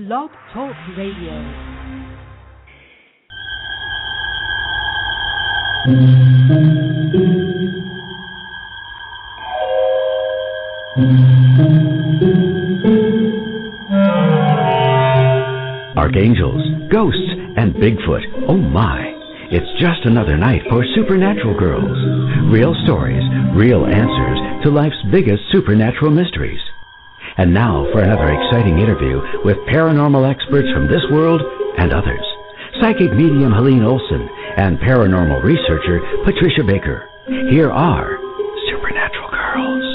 Blog Talk Radio. Archangels, ghosts, and Bigfoot. Oh my. It's just another night for Supernatural Girls. Real stories, real answers to life's biggest supernatural mysteries. And now for another exciting interview with paranormal experts from this world and others. Psychic medium Helene Olson and paranormal researcher Patricia Baker. Here are Supernatural Girls.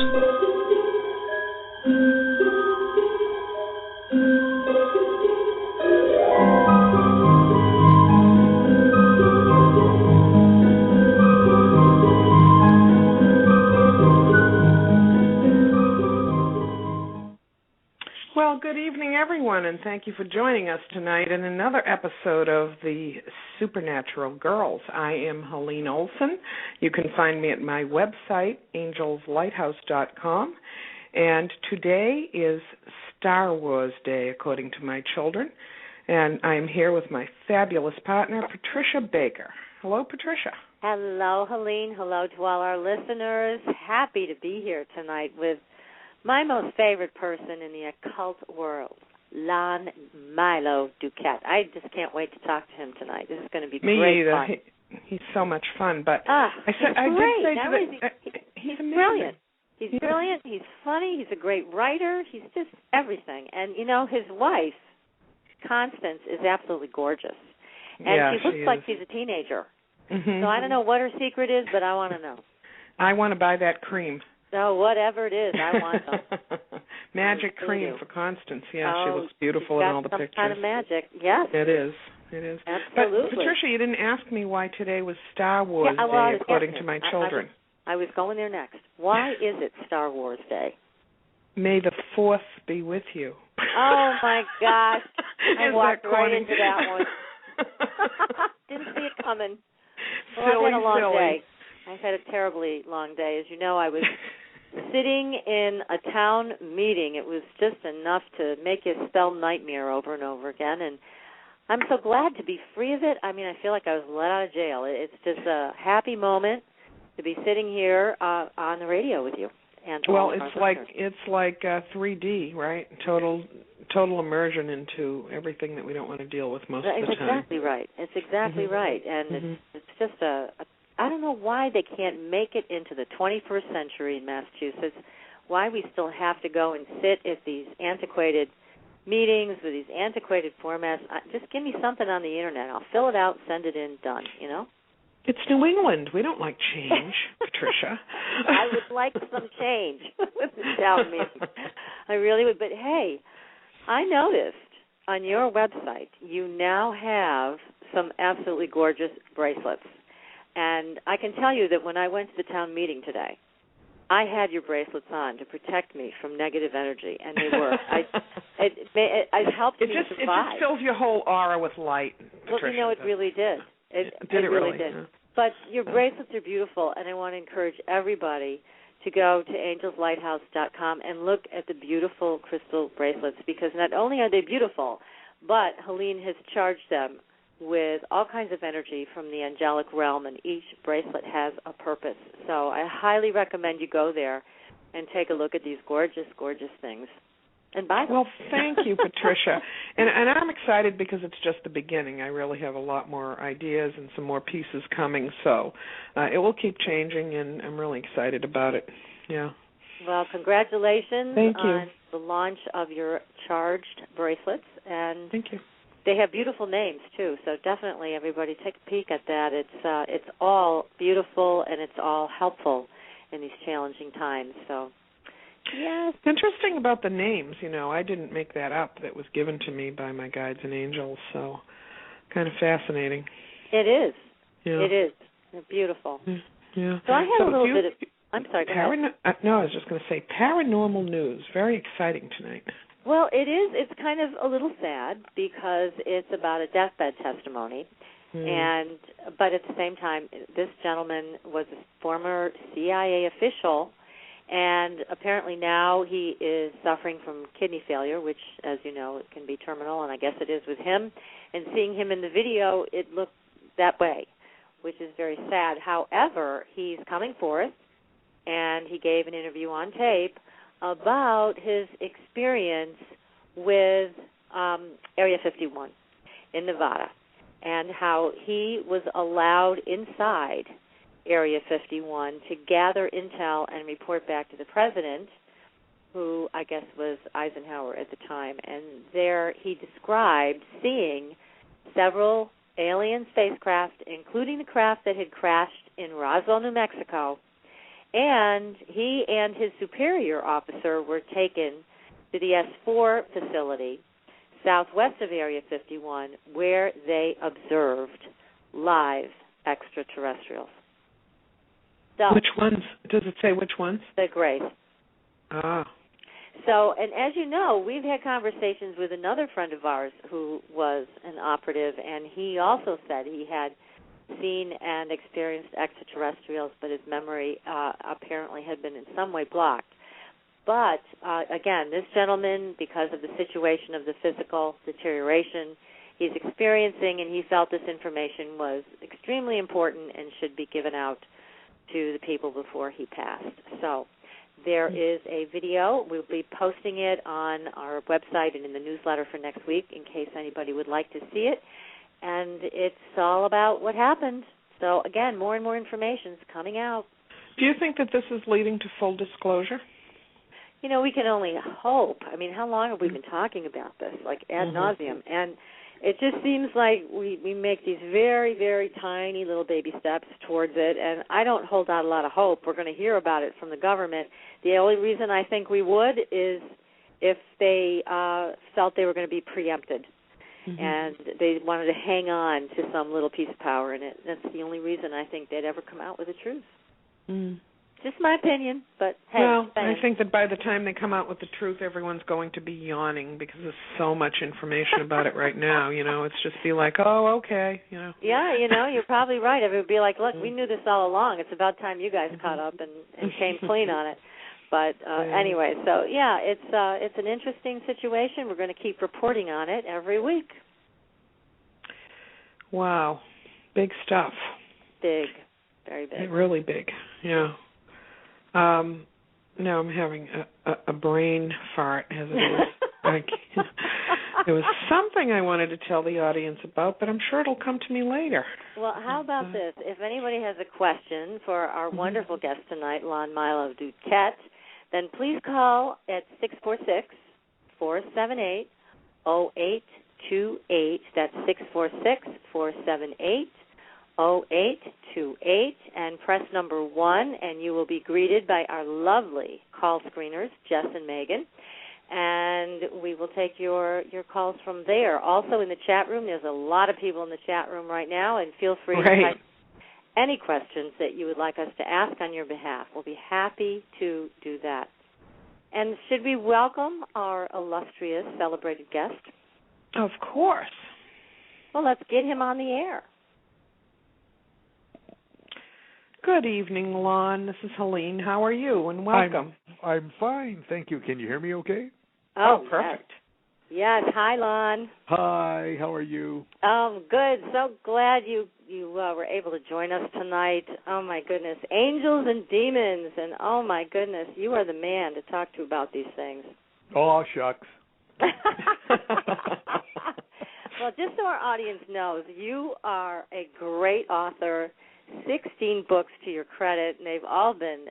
Well, good evening, everyone, and thank you for joining us tonight in another episode of the Supernatural Girls. I am Helene Olson. You can find me at my website, angelslighthouse.com, and today is Star Wars Day, according to my children, and I am here with my fabulous partner, Patricia Baker. Hello, Patricia. Hello, Helene. Hello to all our listeners. Happy to be here tonight with my most favorite person in the occult world, Lon Milo DuQuette. I just can't wait to talk to him tonight. This is going to be great fun. He's so much fun. But he's amazing. Brilliant. He's brilliant. He's funny. He's a great writer. He's just everything. And, you know, his wife, Constance, is absolutely gorgeous. And she looks like she's a teenager. Mm-hmm. So I don't know what her secret is, but I want to know. I want to buy that cream. So whatever it is, I want them. Magic cream for Constance. Yeah, she looks beautiful in all the pictures. Some kind of magic. Yes. It is. It is. Absolutely. But Patricia, you didn't ask me why today was Star Wars Day, according to my children. I was going there next. Why is it Star Wars Day? May the 4th be with you. Oh my gosh! I walked right into that one. Didn't see it coming. Well, I've had a long day. I've had a terribly long day. As you know, I was sitting in a town meeting. It was just enough to make you spell nightmare over and over again. And I'm so glad to be free of it. I mean, I feel like I was let out of jail. It's just a happy moment to be sitting here on the radio with you. And well, it's like 3D, right? Total immersion into everything that we don't want to deal with most of the time. It's exactly right. It's exactly right. And it's just I don't know why they can't make it into the 21st century in Massachusetts, why we still have to go and sit at these antiquated meetings with these antiquated formats. Just give me something on the Internet. I'll fill it out, send it in, done, you know? It's New England. We don't like change, Patricia. I would like some change with the town meeting. I really would. But, hey, I noticed on your website you now have some absolutely gorgeous bracelets. And I can tell you that when I went to the town meeting today, I had your bracelets on to protect me from negative energy, and they were. It helped me survive. It just fills your whole aura with light, Patricia. Well, you know, it really did. It really did. Yeah. But your bracelets are beautiful, and I want to encourage everybody to go to angelslighthouse.com and look at the beautiful crystal bracelets, because not only are they beautiful, but Helene has charged them with all kinds of energy from the angelic realm, and each bracelet has a purpose. So I highly recommend you go there and take a look at these gorgeous, gorgeous things and buy them. Well, thank you, Patricia. And I'm excited because it's just the beginning. I really have a lot more ideas and some more pieces coming, so it will keep changing, and I'm really excited about it. Yeah. Well, congratulations on the launch of your charged bracelets. And thank you. They have beautiful names, too, so definitely everybody take a peek at that. It's all beautiful, and it's all helpful in these challenging times. So, yes. It's interesting about the names. You know, I didn't make that up. That was given to me by my guides and angels, so kind of fascinating. It is. Yeah. It is. They're beautiful. Yeah. So I had a little bit of... I'm sorry, go ahead. No, I was just going to say paranormal news. Very exciting tonight. Well, it is. It's kind of a little sad because it's about a deathbed testimony, but at the same time, this gentleman was a former CIA official, And apparently now he is suffering from kidney failure, which, as you know, it can be terminal, and I guess it is with him. And seeing him in the video, it looked that way, which is very sad. However, he's coming forth, and he gave an interview on tape about his experience with Area 51 in Nevada and how he was allowed inside Area 51 to gather intel and report back to the president, who I guess was Eisenhower at the time. And there he described seeing several alien spacecraft, including the craft that had crashed in Roswell, New Mexico, and he and his superior officer were taken to the S4 facility southwest of Area 51, where they observed live extraterrestrials. So, which ones? Does it say which ones? The Grace. Ah. So, and as you know, we've had conversations with another friend of ours who was an operative, and he also said he had seen and experienced extraterrestrials, but his memory apparently had been in some way blocked. But, again, this gentleman, because of the situation of the physical deterioration he's experiencing, and he felt this information was extremely important and should be given out to the people before he passed. So there is a video. We'll be posting it on our website and in the newsletter for next week in case anybody would like to see it. And it's all about what happened. So, again, more and more information is coming out. Do you think that this is leading to full disclosure? You know, we can only hope. I mean, how long have we been talking about this, like ad nauseum? And it just seems like we make these very, very tiny little baby steps towards it, and I don't hold out a lot of hope. We're going to hear about it from the government. The only reason I think we would is if they felt they were going to be preempted. And they wanted to hang on to some little piece of power in it. That's the only reason I think they'd ever come out with the truth. Just my opinion, but hey. Well, I think that by the time they come out with the truth, everyone's going to be yawning because there's so much information about it right now. You know, it's just be like, oh, okay, you know. Yeah, you know, you're probably right. It would be like, look, we knew this all along. It's about time you guys caught up and came clean on it. But anyway, so yeah, it's an interesting situation. We're going to keep reporting on it every week. Wow, big stuff. Big, very big. Really big. Yeah. Now I'm having a brain fart as it is. There was something I wanted to tell the audience about, but I'm sure it'll come to me later. Well, how about this? If anybody has a question for our wonderful guest tonight, Lon Milo DuQuette, then please call at 646-478-0828. That's 646-478-0828, and press number 1, and you will be greeted by our lovely call screeners, Jess and Megan, and we will take your calls from there. Also in the chat room, there's a lot of people in the chat room right now, and feel free to type any questions that you would like us to ask on your behalf. We'll be happy to do that. And should we welcome our illustrious celebrated guest? Of course. Well, let's get him on the air. Good evening, Lon. This is Helene. How are you? And welcome. I'm fine, thank you. Can you hear me okay? Oh, perfect. Yes. Hi, Lon. Hi, how are you? Good. So glad you were able to join us tonight. Oh, my goodness. Angels and demons, and oh, my goodness, you are the man to talk to about these things. Oh, shucks. Well, just so our audience knows, you are a great author, 16 books to your credit, and they've all been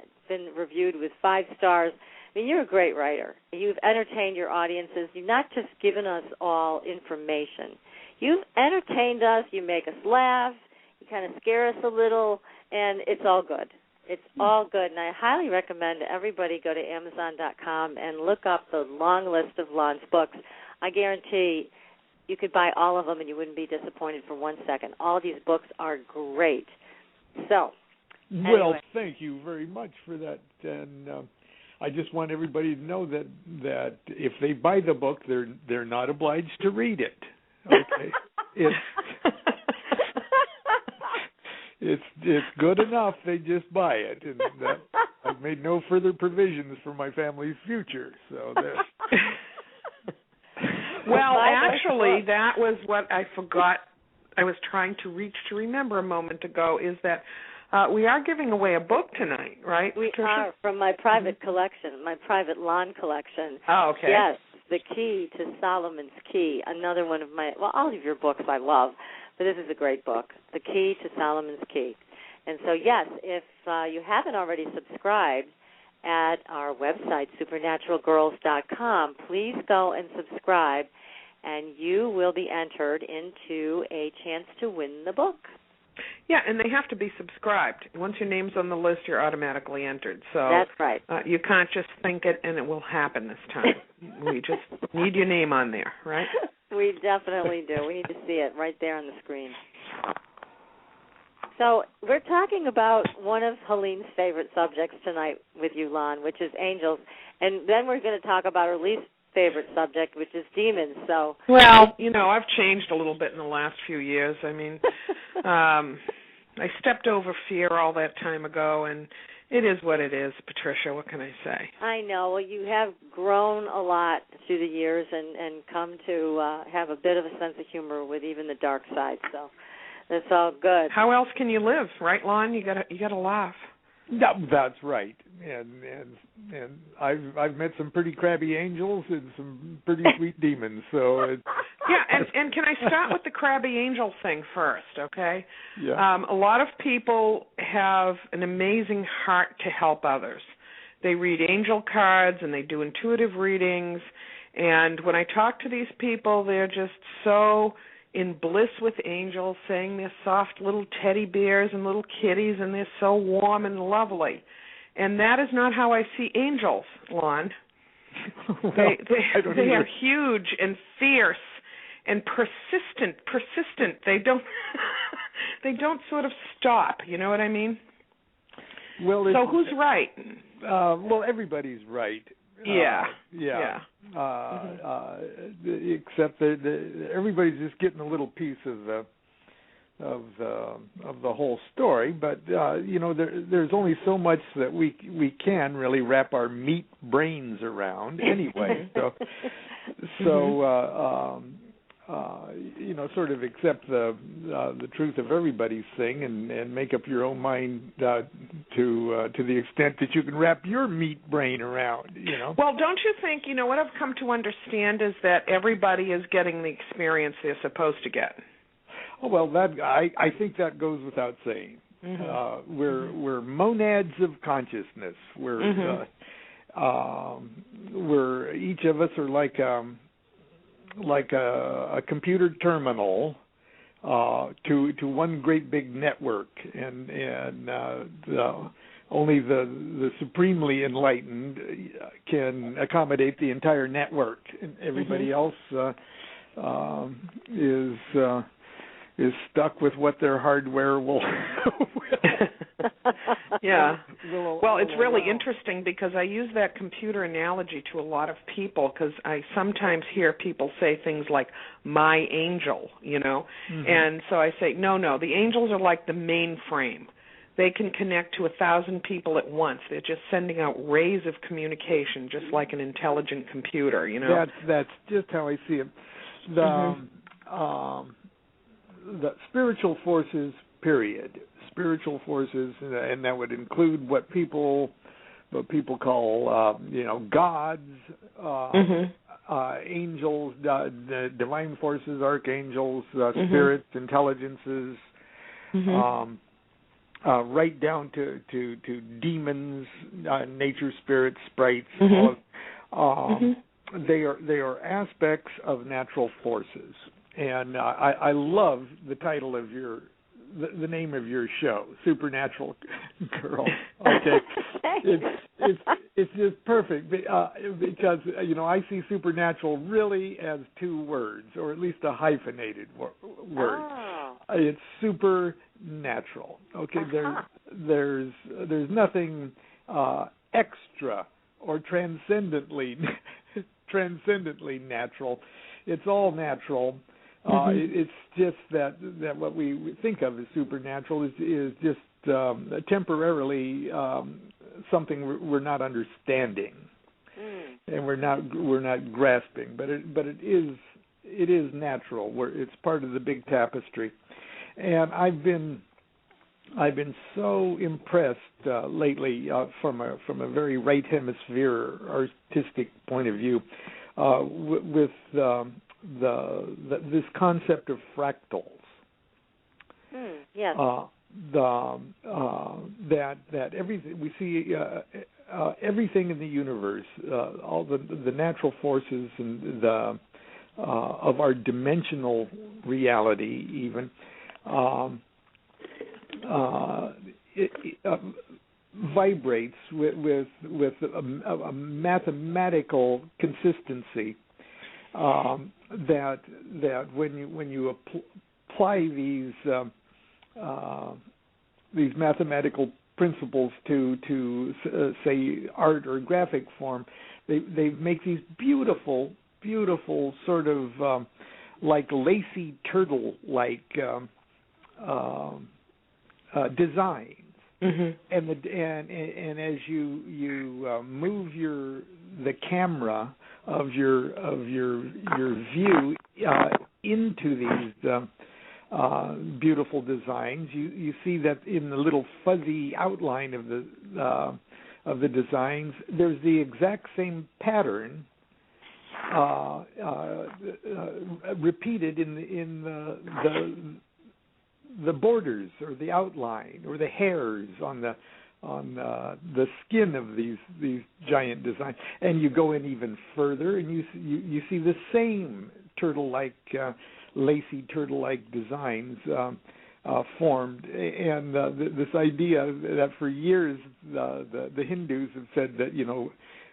reviewed with 5 stars. I mean, you're a great writer. You've entertained your audiences. You've not just given us all information. You've entertained us. You make us laugh. You kind of scare us a little, and it's all good. It's all good, and I highly recommend everybody go to Amazon.com and look up the long list of Lon's books. I guarantee you could buy all of them and you wouldn't be disappointed for 1 second. All of these books are great. So, anyway. Well, thank you very much for that, and I just want everybody to know that if they buy the book, they're not obliged to read it. Okay, it's good enough. They just buy it, and I made no further provisions for my family's future. So there. Well, actually, that was what I forgot. I was trying to remember a moment ago, is that we are giving away a book tonight, right? We are, from my private collection, my private Lon collection. Oh, okay. Yes, The Key to Solomon's Key, another one of all of your books I love, but this is a great book, The Key to Solomon's Key. And so, yes, if you haven't already subscribed at our website, supernaturalgirls.com, please go and subscribe, and you will be entered into a chance to win the book. Yeah, and they have to be subscribed. Once your name's on the list, you're automatically entered. So that's right. You can't just think it and it will happen this time. We just need your name on there, right? We definitely do. We need to see it right there on the screen. So we're talking about one of Helene's favorite subjects tonight with you, Lon, which is angels. And then we're going to talk about her least favorite subject, which is demons. So, well, I've changed a little bit in the last few years. I mean, I stepped over fear all that time ago, and it is what it is, Patricia. What can I say? I know. Well, you have grown a lot through the years and come to have a bit of a sense of humor with even the dark side. So that's all good. How else can you live, right, Lon? You gotta laugh. No, that's right, and I've met some pretty crabby angels and some pretty sweet demons. So and can I start with the crabby angel thing first? Okay. Yeah. A lot of people have an amazing heart to help others. They read angel cards and they do intuitive readings, and when I talk to these people, they're just so in bliss with angels, saying they're soft little teddy bears and little kitties, and they're so warm and lovely. And that is not how I see angels, Lon. Well, they are huge and fierce and persistent. They don't sort of stop. You know what I mean? Well, so who's right? Well, everybody's right. Yeah. Except that everybody's just getting a little piece of the whole story. But there's only so much that we can really wrap our meat brains around anyway. Sort of accept the truth of everybody's thing and make up your own mind to the extent that you can wrap your meat brain around. Well, don't you think? What I've come to understand is that everybody is getting the experience they're supposed to get. Oh well, I think that goes without saying. Mm-hmm. We're monads of consciousness. We're each of us are like a computer terminal to one great big network, and only the supremely enlightened can accommodate the entire network, and everybody else is stuck with what their hardware will. Yeah. Well, it's really interesting because I use that computer analogy to a lot of people because I sometimes hear people say things like, my angel, Mm-hmm. And so I say, no, the angels are like the mainframe. They can connect to 1,000 people at once. They're just sending out rays of communication, just like an intelligent computer, That's just how I see it. The spiritual forces, period. Spiritual forces, and that would include what people call, gods, angels, divine forces, archangels, spirits, intelligences, right down to demons, nature spirits, sprites. They are aspects of natural forces. And I love the title of the name of your show, Supernatural Girl. Okay, it's just perfect because I see supernatural really as two words, or at least a hyphenated word. Oh. It's supernatural. Okay, there's nothing extra or transcendently natural. It's all natural. It's just that what we think of as supernatural is just temporarily something we're not understanding, and we're not grasping. But it is natural. It's part of the big tapestry, and I've been so impressed lately from a very right hemisphere artistic point of view with this concept of fractals. Yes. That everything we see, everything in the universe, all the natural forces and the of our dimensional reality, even it vibrates with a mathematical consistency that when you apply these mathematical principles to say art or graphic form, they make these beautiful sort of like lacy turtle like designs. And as you move the camera of your view into these beautiful designs, you see that in the little fuzzy outline of the designs, there's the exact same pattern repeated in the borders or the outline or the hairs on the skin of these giant designs. And you go in even further, and you see the same turtle-like, lacy turtle-like designs formed. And this idea that for years the Hindus have said that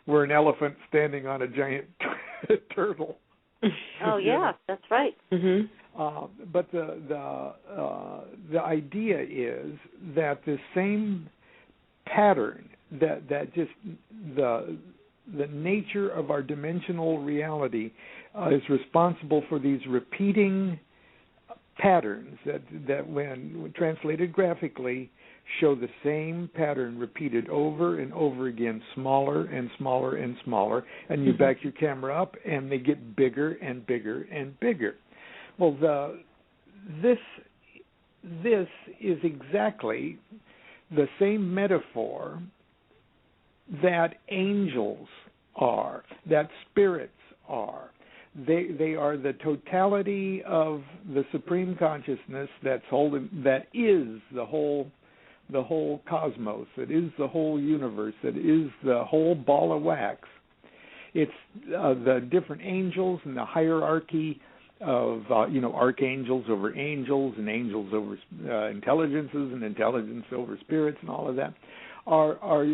we're an elephant standing on a giant turtle. Oh yeah, that's right. But the idea is that the same pattern, that just the nature of our dimensional reality is responsible for these repeating patterns that when translated graphically show the same pattern repeated over and over again, smaller and smaller and smaller, and you back your camera up and they get bigger and bigger and bigger. Well, this is exactly the same metaphor that angels are, that spirits are. They are the totality of the supreme consciousness that is the whole cosmos, that is the whole universe, that is the whole ball of wax. It's the different angels and the hierarchy of archangels over angels and angels over intelligences and intelligence over spirits and all of that are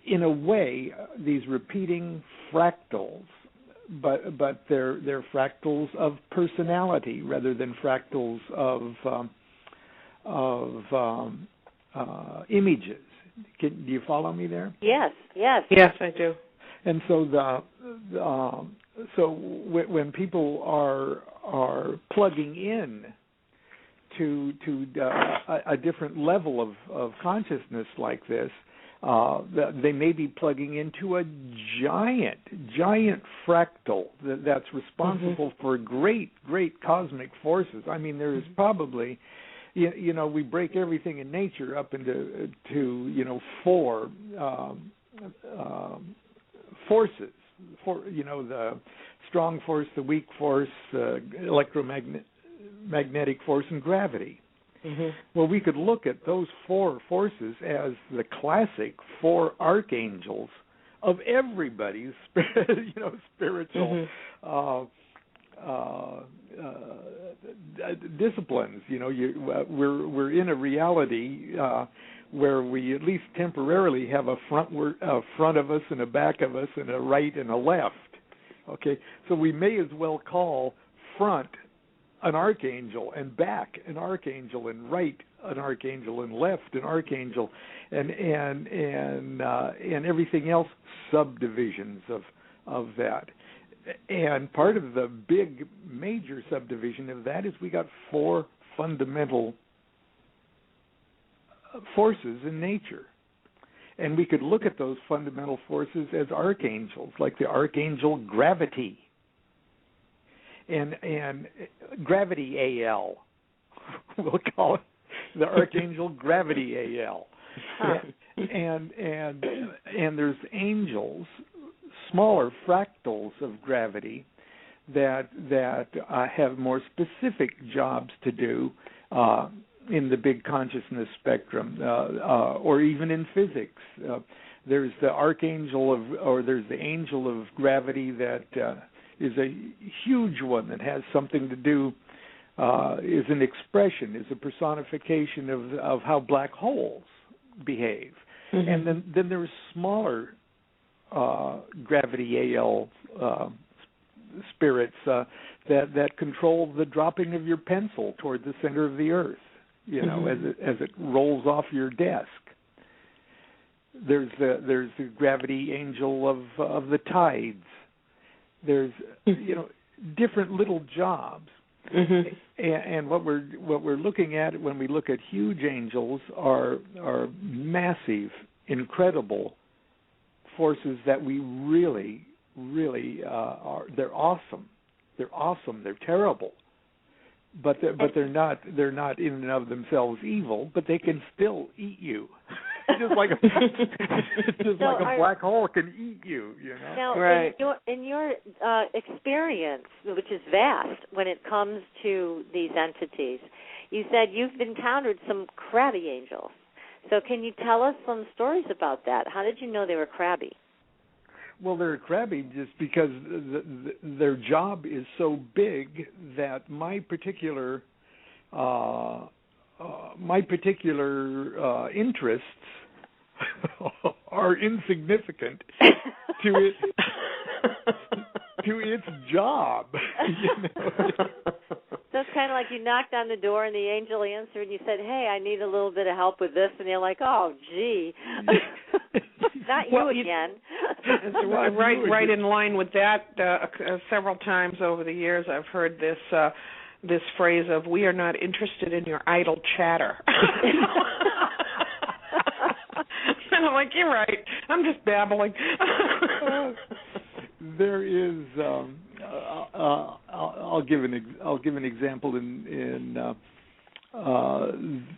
in a way these repeating fractals, but they're fractals of personality rather than fractals of images. Do you follow me there? Yes, I do. And so when people are plugging in to a different level of consciousness like this, they may be plugging into a giant fractal that's responsible for great cosmic forces. I mean, there is probably, we break everything in nature up into four forces. The strong force, the weak force, electromagnetic force, and gravity. Well, we could look at those four forces as the classic four archangels of everybody's spiritual disciplines. We're in a reality where we at least temporarily have a front of us and a back of us and a right and a left. Okay, so we may as well call front an archangel and back an archangel and right an archangel and left an archangel and everything else subdivisions of that. And part of the big major subdivision of that is we got four fundamental forces in nature. And we could look at those fundamental forces as archangels, like the archangel gravity. And gravity AL, we'll call it the archangel gravity AL. And there's angels, smaller fractals of gravity that have more specific jobs to do in the big consciousness spectrum, or even in physics. There's the there's the angel of gravity that is a huge one that has something to do, is an expression, is a personification of how black holes behave. Mm-hmm. And then there's smaller gravity AL spirits that control the dropping of your pencil toward the center of the earth, as it rolls off your desk. There's the gravity angel of the tides. There's different little jobs. Mm-hmm. And what we're looking at when we look at huge angels are massive, incredible forces that we really are. They're awesome. They're terrible, but they're not in and of themselves evil. But they can still eat you. Just like a black hole can eat you, Now, right. in your experience, which is vast when it comes to these entities, you said you've encountered some crabby angels. So can you tell us some stories about that? How did you know they were crabby? Well, they're crabby just because their job is so big that my particular interests are insignificant to its job. So it's kind of like you knocked on the door and the angel answered and you said, "Hey, I need a little bit of help with this," and they're like, "Oh, gee." Not you again. Right in line with that, several times over the years I've heard this phrase of, "We are not interested in your idle chatter." And I'm like, "You're right. I'm just babbling." There is. I'll give an example.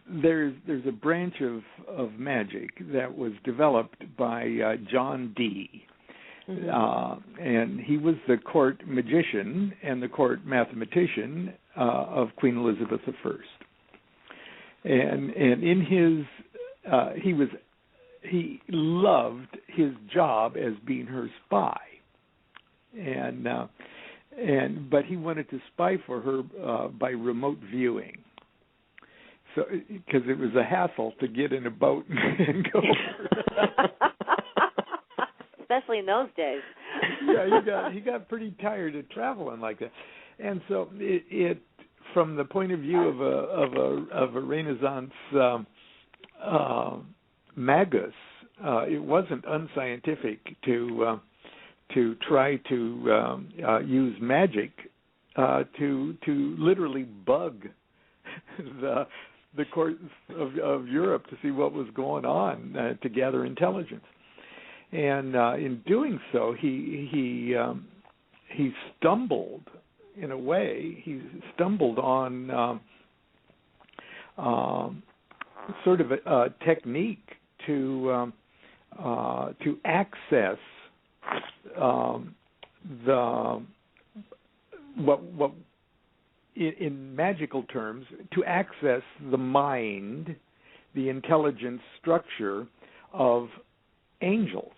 There's a branch of magic that was developed by John Dee. And he was the court magician and the court mathematician of Queen Elizabeth I. And in his, he loved his job as being her spy, but he wanted to spy for her by remote viewing. So, because it was a hassle to get in a boat and go. Especially in those days. Yeah, he got pretty tired of traveling like that, and so it from the point of view of a Renaissance magus, it wasn't unscientific to try to use magic to literally bug the courts of Europe to see what was going on, to gather intelligence. And in doing so, he stumbled, in a way. He stumbled on sort of a technique to access what in magical terms, to access the mind, the intelligence structure of angels,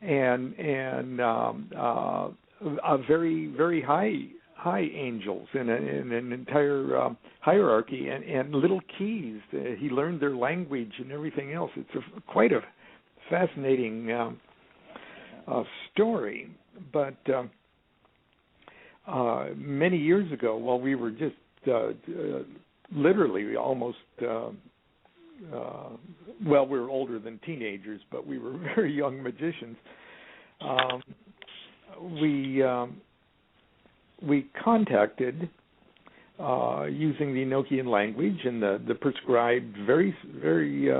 and a very, very high angels in an entire hierarchy, and little keys. He learned their language and everything else. It's quite a fascinating story. But many years ago, while we were just literally almost, we were older than teenagers, but we were very young magicians. We contacted, using the Enochian language and the prescribed, very, very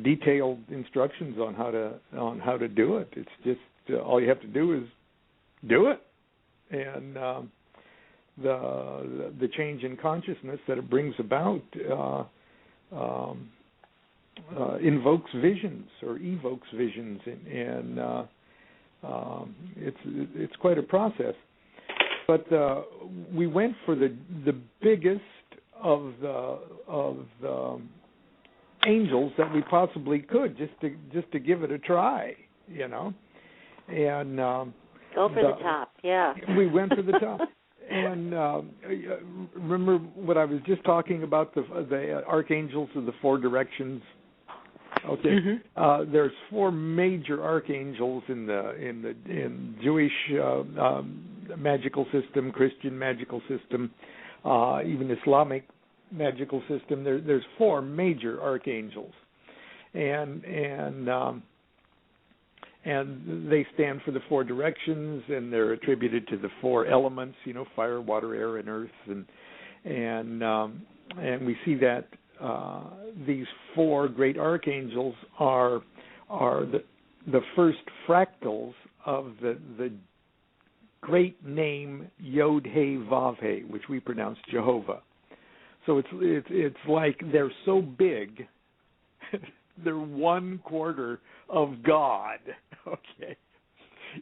detailed instructions on how to do it. It's just all you have to do is do it, and the change in consciousness that it brings about invokes visions or evokes visions, and it's quite a process. But we went for the biggest of the angels that we possibly could, just to give it a try, you know, and go for the top. Yeah, we went for the top. And remember what I was just talking about, the archangels of the four directions. Okay, there's four major archangels in Jewish magical system, Christian magical system, even Islamic magical system. There's four major archangels, and they stand for the four directions, and they're attributed to the four elements, you know, fire, water, air, and earth, and we see that these four great archangels are the first fractals of the great name Yod He Vav He, which we pronounce Jehovah. So it's like they're so big, they're 1/4 of God. Okay,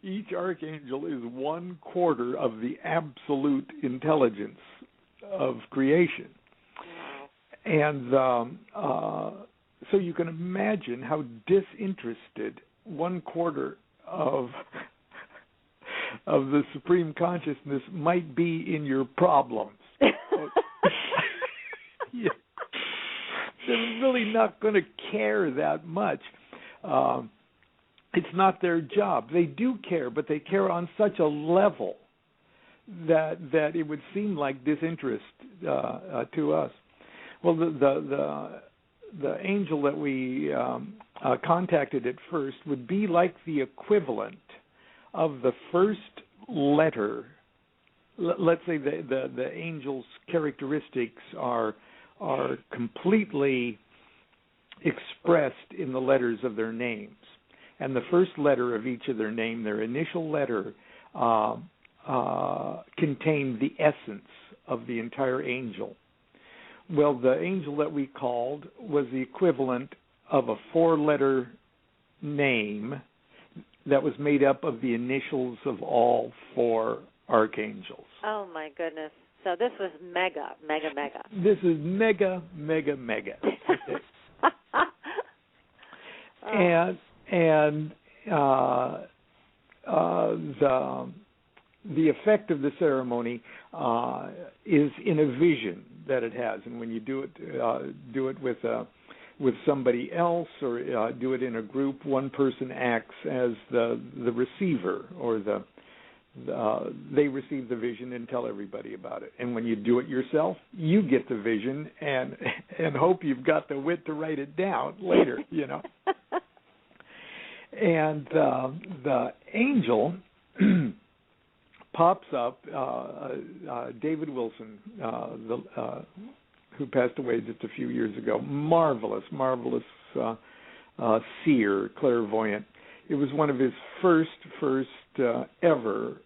each archangel is 1/4 of the absolute intelligence of creation, and so you can imagine how disinterested 1/4 of the supreme consciousness might be in your problems. Yeah. They're really not going to care that much. It's not their job. They do care, but they care on such a level that it would seem like disinterest to us. Well, the angel that we contacted at first would be like the equivalent of the first letter. Let's say the angel's characteristics are completely expressed in the letters of their names. And the first letter of each of their name, their initial letter, contained the essence of the entire angel. Well, the angel that we called was the equivalent of a 4-letter name that was made up of the initials of all 4 archangels. Oh, my goodness. So this was mega. This is mega. Okay. And the effect of the ceremony is in a vision that it has, and when you do it with somebody else or do it in a group, one person acts as the receiver, or they receive the vision and tell everybody about it. And when you do it yourself, you get the vision and hope you've got the wit to write it down later, you know. And the angel pops up, David Wilson, who passed away just a few years ago, marvelous seer, clairvoyant. It was one of his first ever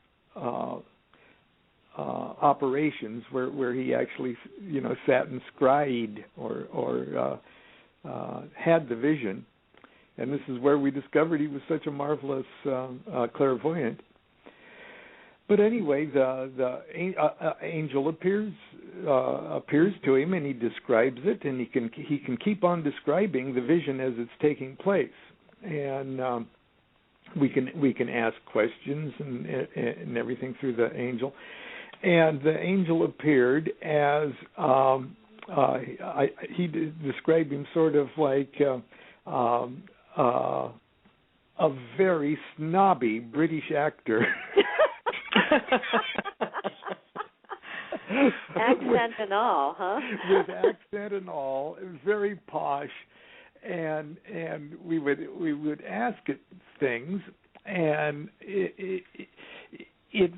operations where he actually, you know, sat and scried or had the vision. And this is where we discovered he was such a marvelous clairvoyant. But anyway, the angel appears to him, and he describes it, and he can keep on describing the vision as it's taking place, and we can ask questions and everything through the angel. And the angel appeared as he described him sort of like a very snobby British actor. Accent and all, huh? With accent and all, very posh, and we would ask it things, and it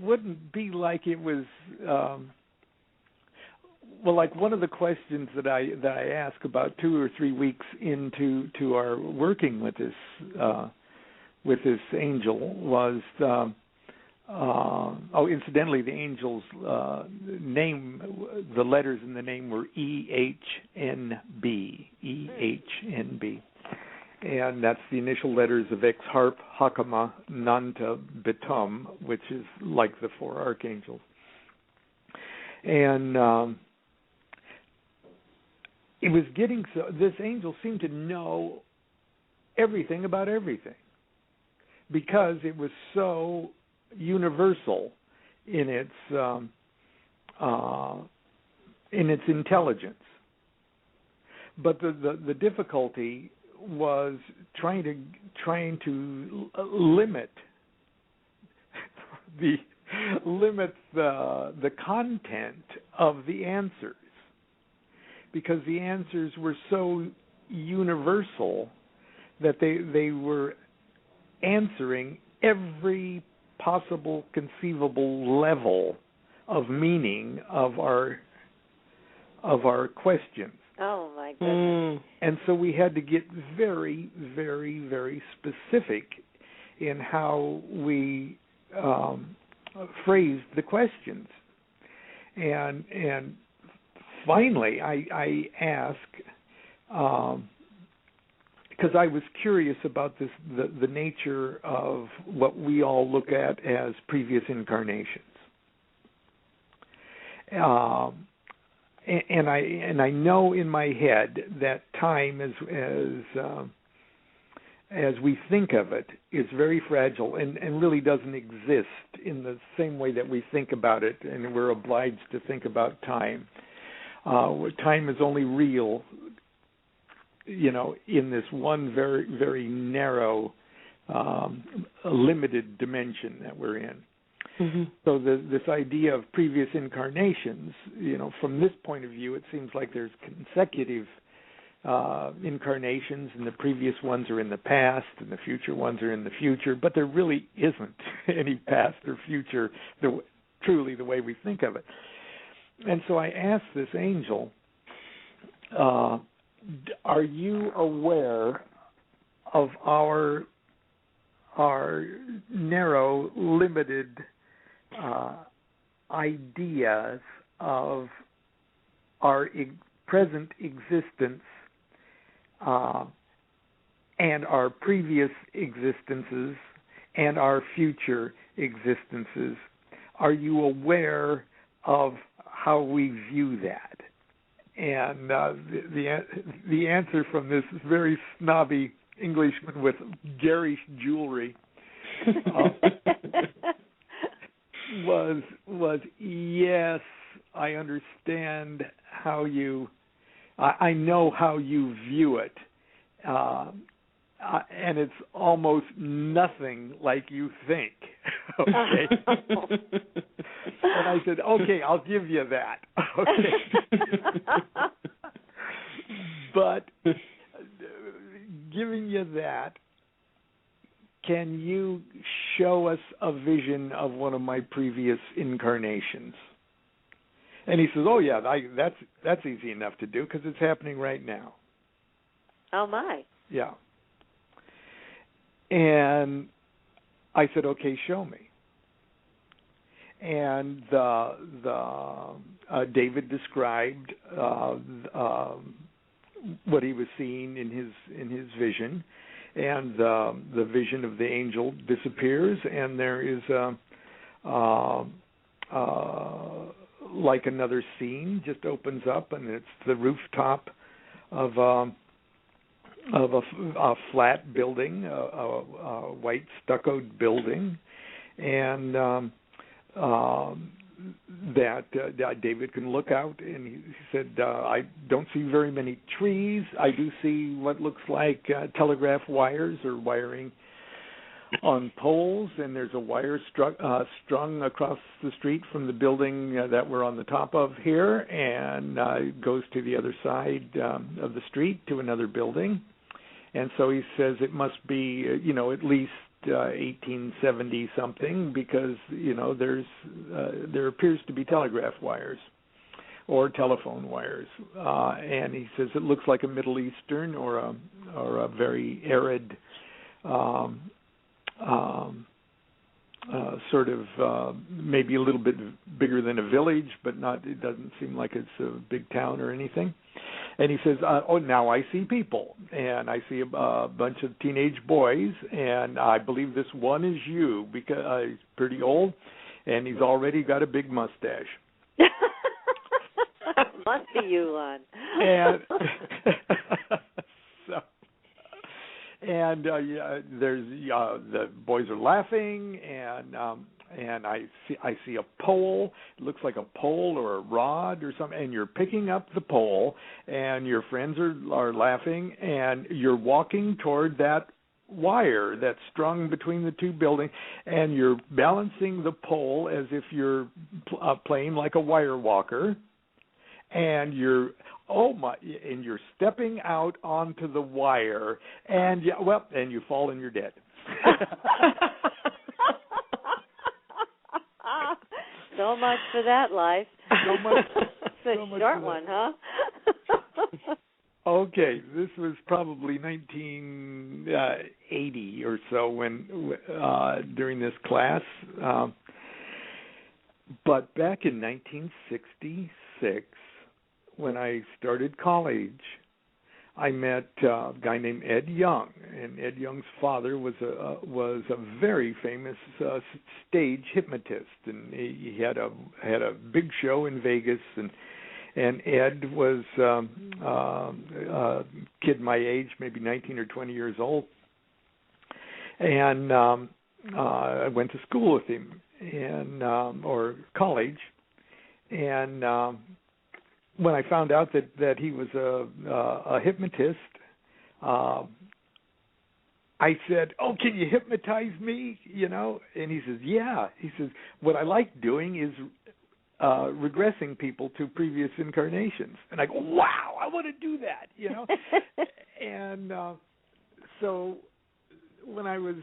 wouldn't be like it was. Well, like one of the questions that I ask about 2 or 3 weeks into our working with this angel was, incidentally, the angel's name, the letters in the name were EHNB, EHNB. And that's the initial letters of Ex Harp Hakama Nanta Bitum, which is like the 4 archangels. And it was getting so. This angel seemed to know everything about everything because it was so universal in its intelligence. But the difficulty was trying to limit the content of the answers, because the answers were so universal that they were answering every possible conceivable level of meaning of our questions. Oh my goodness. And so we had to get very, very, very specific in how we phrased the questions. And finally I asked, because I was curious about the nature of what we all look at as previous incarnations. And I know in my head that time, as we think of it, is very fragile and really doesn't exist in the same way that we think about it, and we're obliged to think about time. Time is only real, in this one very, very narrow, limited dimension that we're in. Mm-hmm. So this idea of previous incarnations, from this point of view, it seems like there's consecutive incarnations, and the previous ones are in the past, and the future ones are in the future, but there really isn't any past or future truly the way we think of it. And so I asked this angel, are you aware of our narrow, limited ideas of our present existence and our previous existences and our future existences? Are you aware of how we view that? And the answer from this very snobby Englishman with garish jewelry was yes, I understand how you. I know how you view it, and it's almost nothing like you think. Okay. And I said, okay, I'll give you that. Okay. But giving you that, can you show us a vision of one of my previous incarnations? And he says, oh, yeah, that's easy enough to do because it's happening right now. Oh, my. Yeah. And I said, okay, show me. And David described what he was seeing in his vision, and the vision of the angel disappears, and there is like another scene just opens up, and it's the rooftop of a flat building, a white stuccoed building, and that David can look out, and he said, I don't see very many trees. I do see what looks like telegraph wires or wiring on poles, and there's a wire strung across the street from the building that we're on the top of here, and it goes to the other side of the street to another building. And so he says it must be, at least 1870 something, because there appears to be telegraph wires. or telephone wires. And he says it looks like a Middle Eastern or a very arid sort of maybe a little bit bigger than a village, but not. It doesn't seem like it's a big town or anything. And he says, now I see people, and I see a bunch of teenage boys, and I believe this one is you, because he's pretty old, and he's already got a big mustache. Must be you, Lon. And so, and there's the boys are laughing, and I see a pole. It looks like a pole or a rod or something, and you're picking up the pole, and your friends are laughing, and you're walking toward that wire that's strung between the two buildings, and you're balancing the pole as if you're playing like a wire walker, and you're stepping out onto the wire, and you fall and you're dead. So much for that life. So much. It's a short one, huh? Okay, this was probably 1980 or so when during this class. But back in 1966, when I started college, I met a guy named Ed Young, and Ed Young's father was a very famous stage hypnotist, and he had a big show in Vegas, and Ed was a kid my age, maybe 19 or 20 years old, and I went to school with him or college, and when I found out that he was a hypnotist, I said, "Oh, can you hypnotize me?" And he says, "Yeah." He says, "What I like doing is regressing people to previous incarnations." And I go, "Wow, I want to do that," And so when I was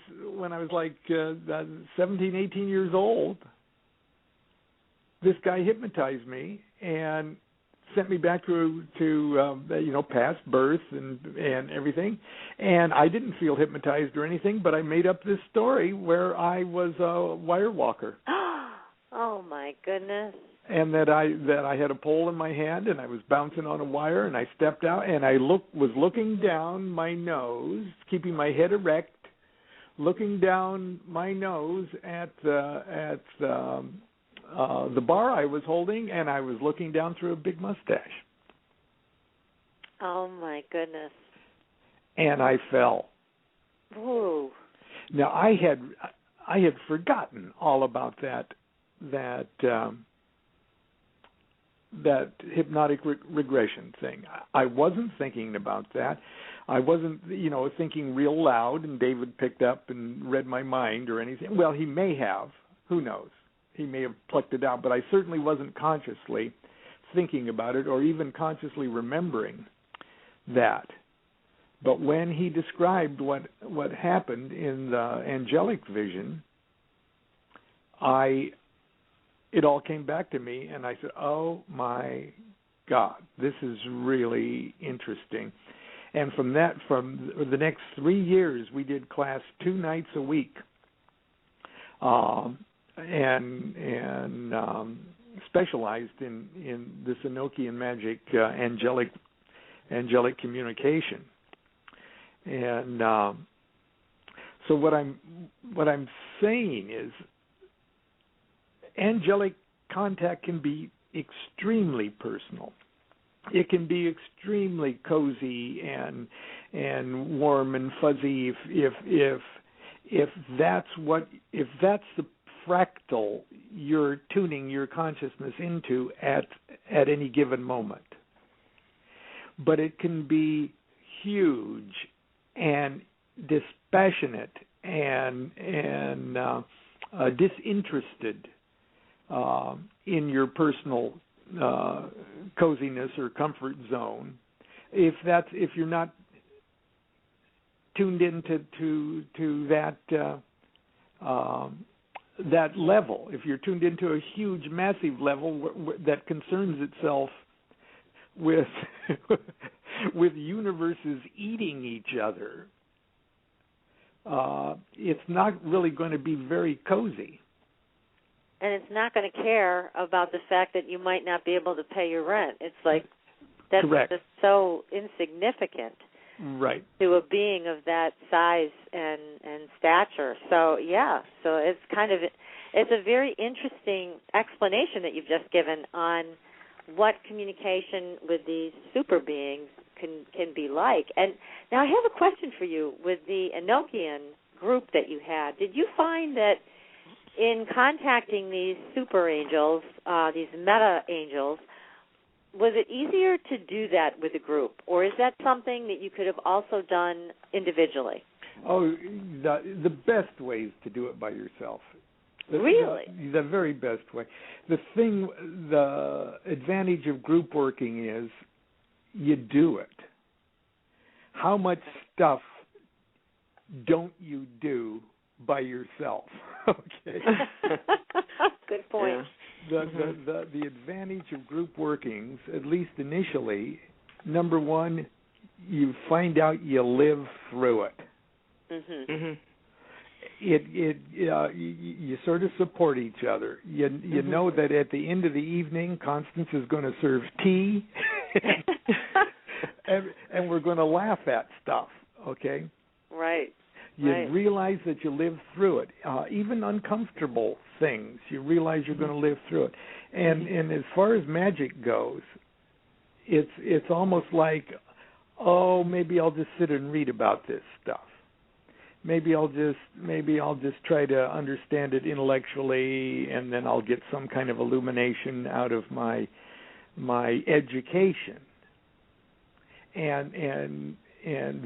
like 17, 18 years old, this guy hypnotized me and sent me back to past birth and everything, and I didn't feel hypnotized or anything, but I made up this story where I was a wire walker. Oh my goodness! And that I had a pole in my hand and I was bouncing on a wire, and I stepped out and I was looking down my nose, keeping my head erect, looking down my nose at the bar I was holding, and I was looking down through a big mustache. Oh my goodness! And I fell. Whoa! Now I had forgotten all about that hypnotic regression thing. I wasn't thinking about that. I wasn't, thinking real loud, and David picked up and read my mind or anything. Well, he may have. Who knows? He may have plucked it out, but I certainly wasn't consciously thinking about it or even consciously remembering that. But when he described what happened in the angelic vision, it all came back to me, and I said, "Oh my God, this is really interesting." And from the next 3 years, we did class 2 nights a week. And specialized in this Enochian magic, angelic communication, and so what I'm saying is, angelic contact can be extremely personal. It can be extremely cozy and warm and fuzzy if that's the fractal you're tuning your consciousness into at any given moment. But it can be huge and dispassionate and disinterested in your personal coziness or comfort zone. If you're not tuned into that that level, if you're tuned into a huge, massive level that concerns itself with with universes eating each other, it's not really going to be very cozy. And it's not going to care about the fact that you might not be able to pay your rent. It's like that's just so insignificant, right, to a being of that size and stature. So so it's it's a very interesting explanation that you've just given on what communication with these super beings can be like. And now I have a question for you. With the Enochian group that you had, did you find that in contacting these super angels, these meta angels, was it easier to do that with a group, or is that something that you could have also done individually? Oh, the best way is to do it by yourself. Really? The very best way. The advantage of group working is you do it. How much stuff don't you do by yourself? Okay. Good point. Yeah. The advantage of group workings, at least initially, number one, you find out you live through it. Mm-hmm. Mm-hmm. You sort of support each other. You know that at the end of the evening, Constance is going to serve tea, and we're going to laugh at stuff. Okay. Right. You realize that you live through it, even uncomfortable things. You realize you're going to live through it, and as far as magic goes, it's almost like, oh, maybe I'll just sit and read about this stuff. Maybe I'll just try to understand it intellectually, and then I'll get some kind of illumination out of my education. And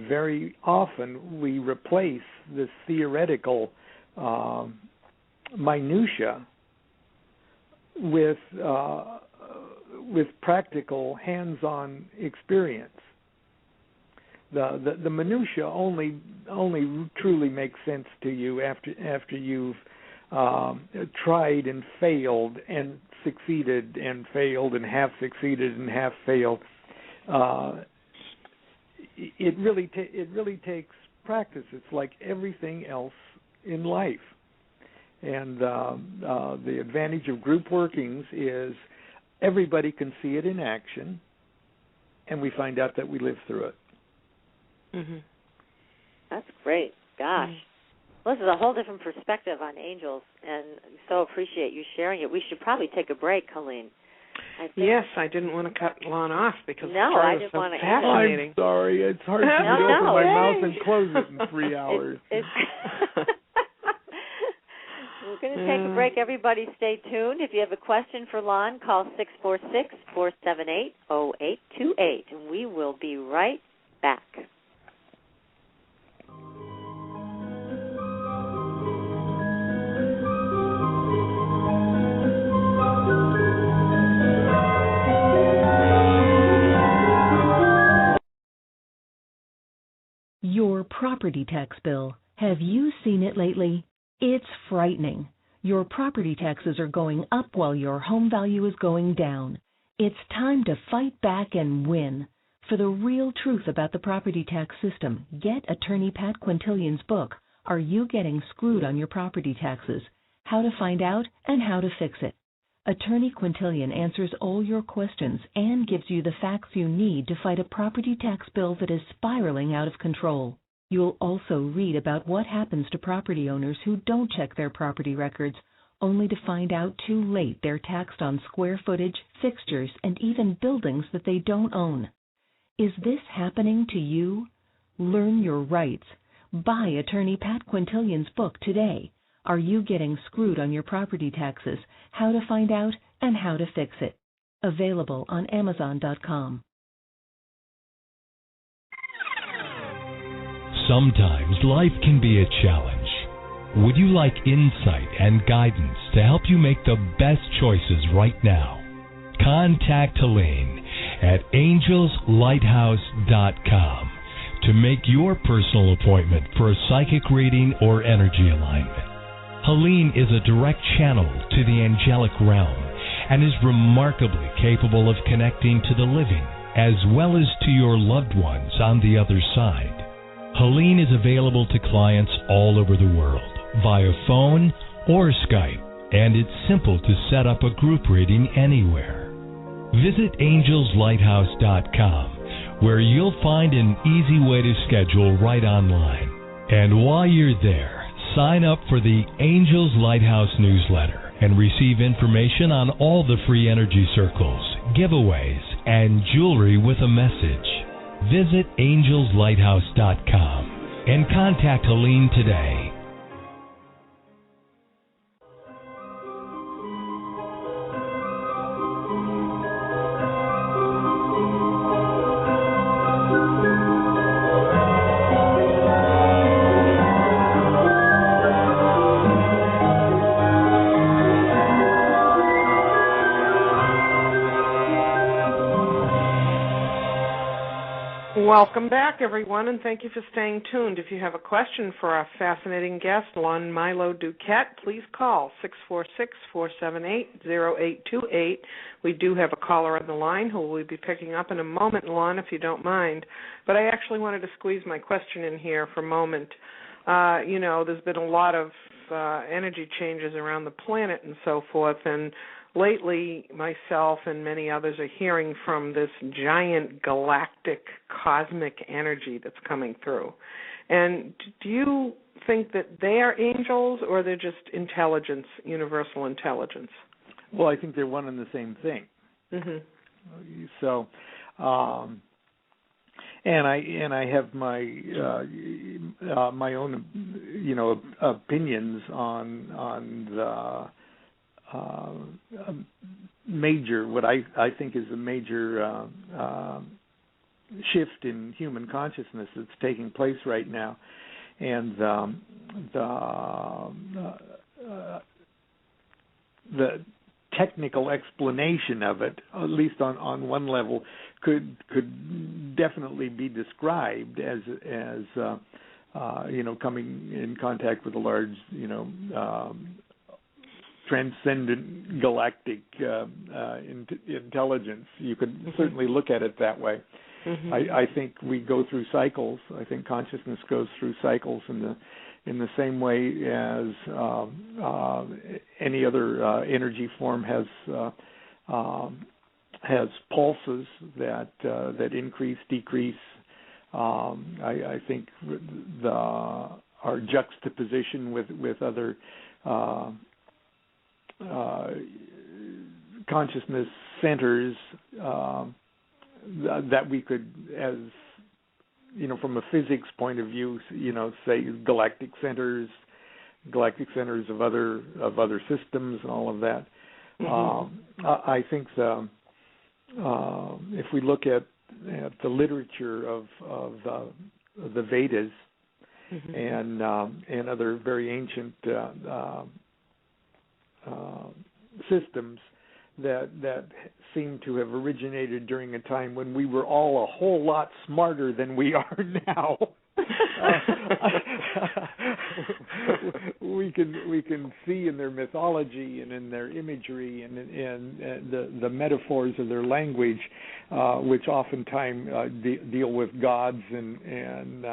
very often we replace this theoretical minutia with practical hands-on experience. The minutia only truly makes sense to you after you've tried and failed and succeeded and failed and half succeeded and half failed. It really takes practice. It's like everything else in life. And the advantage of group workings is everybody can see it in action, and we find out that we live through it. Mm-hmm. That's great. Gosh. Well, this is a whole different perspective on angels, and so appreciate you sharing it. We should probably take a break, Colleen. Yes, I didn't want to cut Lon off because I didn't want to. I'm sorry. It's hard for me to open my mouth and close it in 3 hours. We're going to take a break. Everybody stay tuned. If you have a question for Lon, call 646-478-0828, and we will be right back. Your property tax bill. Have you seen it lately? It's frightening. Your property taxes are going up while your home value is going down. It's time to fight back and win. For the real truth about the property tax system, get attorney Pat Quintilian's book, Are You Getting Screwed on Your Property Taxes? How to Find Out and How to Fix It. Attorney Quintilian answers all your questions and gives you the facts you need to fight a property tax bill that is spiraling out of control. You'll also read about what happens to property owners who don't check their property records, only to find out too late they're taxed on square footage, fixtures, and even buildings that they don't own. Is this happening to you? Learn your rights. Buy attorney Pat Quintilian's book today. Are You Getting Screwed on Your Property Taxes? How to Find Out and How to Fix It. Available on Amazon.com. Sometimes life can be a challenge. Would you like insight and guidance to help you make the best choices right now? Contact Helene at angelslighthouse.com to make your personal appointment for a psychic reading or energy alignment. Helene is a direct channel to the angelic realm and is remarkably capable of connecting to the living as well as to your loved ones on the other side. Helene is available to clients all over the world via phone or Skype, and it's simple to set up a group reading anywhere. Visit angelslighthouse.com, where you'll find an easy way to schedule right online. And while you're there, sign up for the Angels Lighthouse newsletter and receive information on all the free energy circles, giveaways, and jewelry with a message. Visit angelslighthouse.com and contact Helene today. Welcome back, everyone, and thank you for staying tuned. If you have a question for our fascinating guest, Lon Milo DuQuette, please call 646-478-0828. We do have a caller on the line who we'll be picking up in a moment, Lon, if you don't mind. But I actually wanted to squeeze my question in here for a moment. There's been a lot of energy changes around the planet and so forth, and lately, myself and many others are hearing from this giant galactic cosmic energy that's coming through. And do you think that they are angels or they're just intelligence, universal intelligence? Well, I think they're one and the same thing. Mm-hmm. So, and I have my my own opinions on the major, what I think is a major shift in human consciousness that's taking place right now, and the technical explanation of it, at least on one level, could definitely be described as coming in contact with a large transcendent galactic intelligence. You could certainly look at it that way. Mm-hmm. I think we go through cycles. I think consciousness goes through cycles in the same way as any other energy form has pulses that increase, decrease. I think our juxtaposition with other consciousness centers that we could, as from a physics point of view, say galactic centers of other systems and all of that. Mm-hmm. I think if we look at the literature of the Vedas, mm-hmm. and other very ancient systems that seem to have originated during a time when we were all a whole lot smarter than we are now. We can see in their mythology and in their imagery and in the metaphors of their language, which oftentimes deal with gods and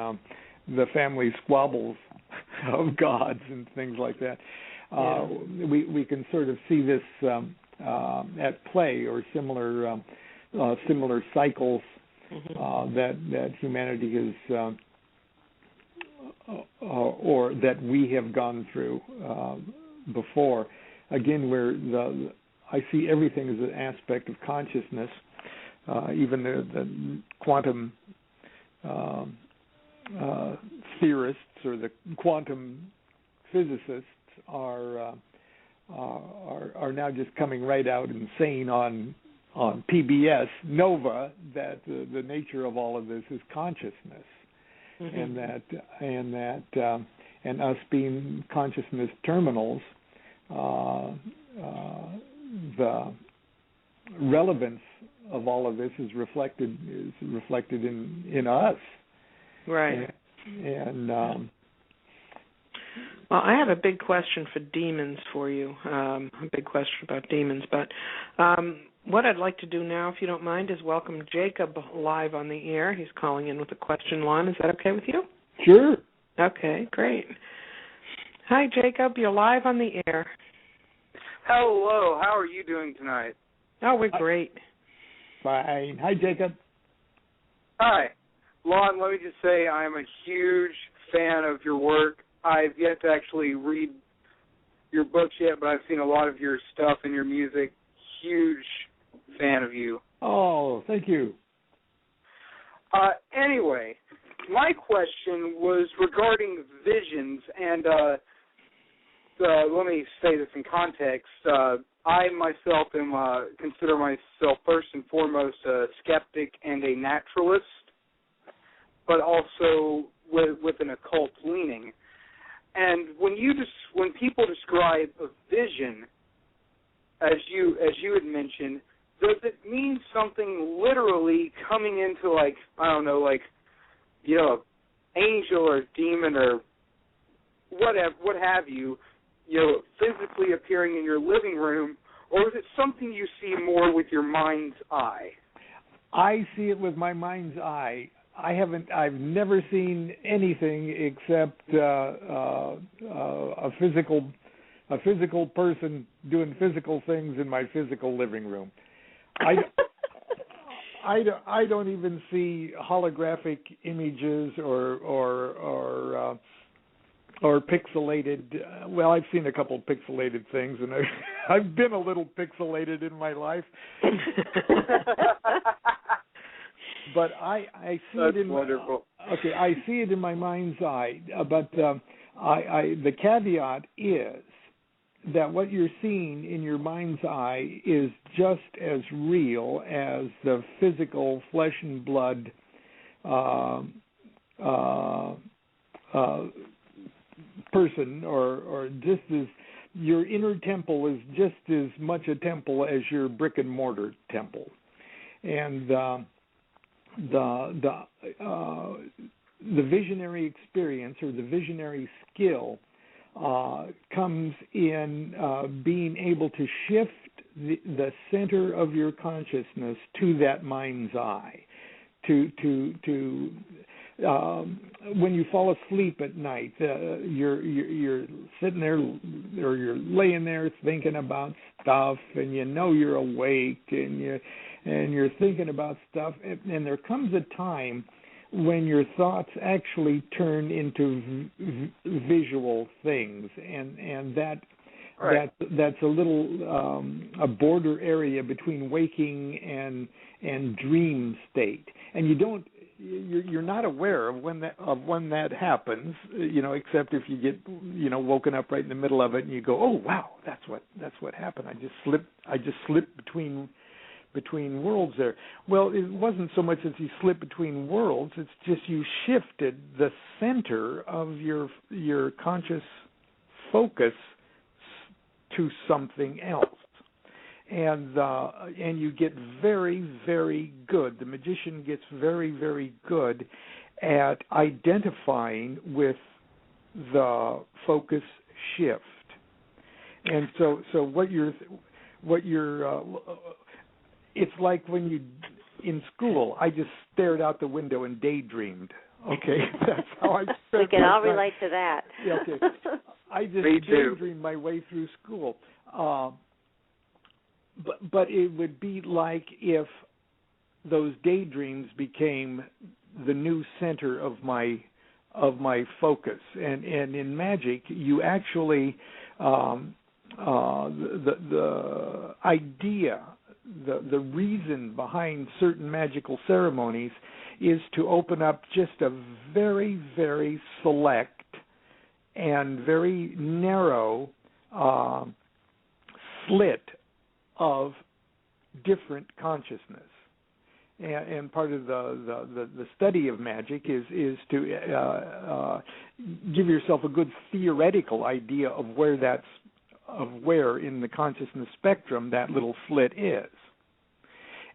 the family squabbles of gods and things like that. We can sort of see this at play, or similar cycles mm-hmm. That humanity has, or that we have gone through before. Again, where I see everything as an aspect of consciousness. Even the quantum theorists or the quantum physicists are now just coming right out and saying on PBS Nova that the nature of all of this is consciousness, mm-hmm. and us being consciousness terminals, the relevance of all of this is reflected in us, right? Well, I have a big question for demons for you, a big question about demons. But what I'd like to do now, if you don't mind, is welcome Jacob live on the air. He's calling in with a question, Lon. Is that okay with you? Sure. Okay, great. Hi, Jacob. You're live on the air. Hello. How are you doing tonight? Oh, we're great. Fine. Hi, Jacob. Hi. Lon, let me just say I'm a huge fan of your work. I've yet to actually read your books yet, but I've seen a lot of your stuff and your music. Huge fan of you. Oh, thank you. Anyway, my question was regarding visions, and let me say this in context. I myself consider myself first and foremost a skeptic and a naturalist, but also with an occult leaning. And when people describe a vision, as you had mentioned, does it mean something literally coming into angel or demon or what have you, physically appearing in your living room, or is it something you see more with your mind's eye? I see it with my mind's eye. I've never seen anything except a physical person doing physical things in my physical living room. I don't even see holographic images or pixelated. Well, I've seen a couple of pixelated things, and I've been a little pixelated in my life. But I see That's it in wonderful. I see it in my mind's eye. But the caveat is that what you're seeing in your mind's eye is just as real as the physical flesh and blood person, or just as your inner temple is just as much a temple as your brick and mortar temple, and the visionary experience or the visionary skill comes in being able to shift the center of your consciousness to that mind's eye, to when you fall asleep at night, you're sitting there or you're laying there thinking about stuff, and you're awake and you're thinking about stuff, and there comes a time when your thoughts actually turn into visual things, and that's a little a border area between waking and dream state, and you're not aware of when that happens, except if you get woken up right in the middle of it and you go, oh wow, that's what happened. I just slipped between worlds there. Well, it wasn't so much as you slipped between worlds, it's just you shifted the center of your conscious focus to something else. And you get very, very good. The magician gets very, very good at identifying with the focus shift. And so what you're it's like when you in school. I just stared out the window and daydreamed. Okay, that's how I spent. We can all relate to that. Yeah, okay. I just daydreamed my way through school. But it would be like if those daydreams became the new center of my focus. And in magic, you actually the idea, the reason behind certain magical ceremonies is to open up just a very, very select and very narrow slit of different consciousness, and part of the study of magic is to give yourself a good theoretical idea of where in the consciousness spectrum that little slit is,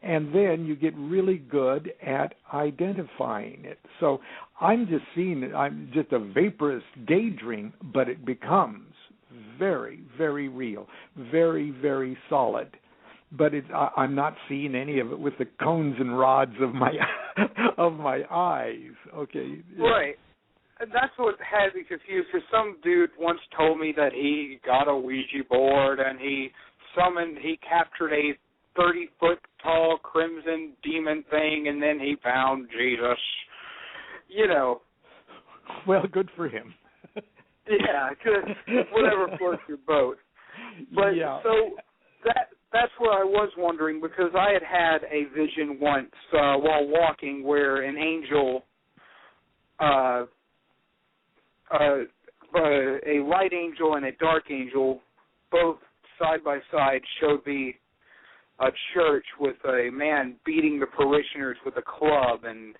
and then you get really good at identifying it. So I'm just seeing it. I'm just a vaporous daydream, but it becomes very, very real, very, very solid. But I'm not seeing any of it with the cones and rods of my eyes. Okay. Right. And that's what had me confused, because some dude once told me that he got a Ouija board and he captured a 30-foot tall crimson demon thing, and then he found Jesus. You know. Well, good for him. Yeah, whatever floats your boat. But yeah. So that's what I was wondering, because I had a vision once while walking where an angel, a light angel and a dark angel, both side by side, showed me a church with a man beating the parishioners with a club and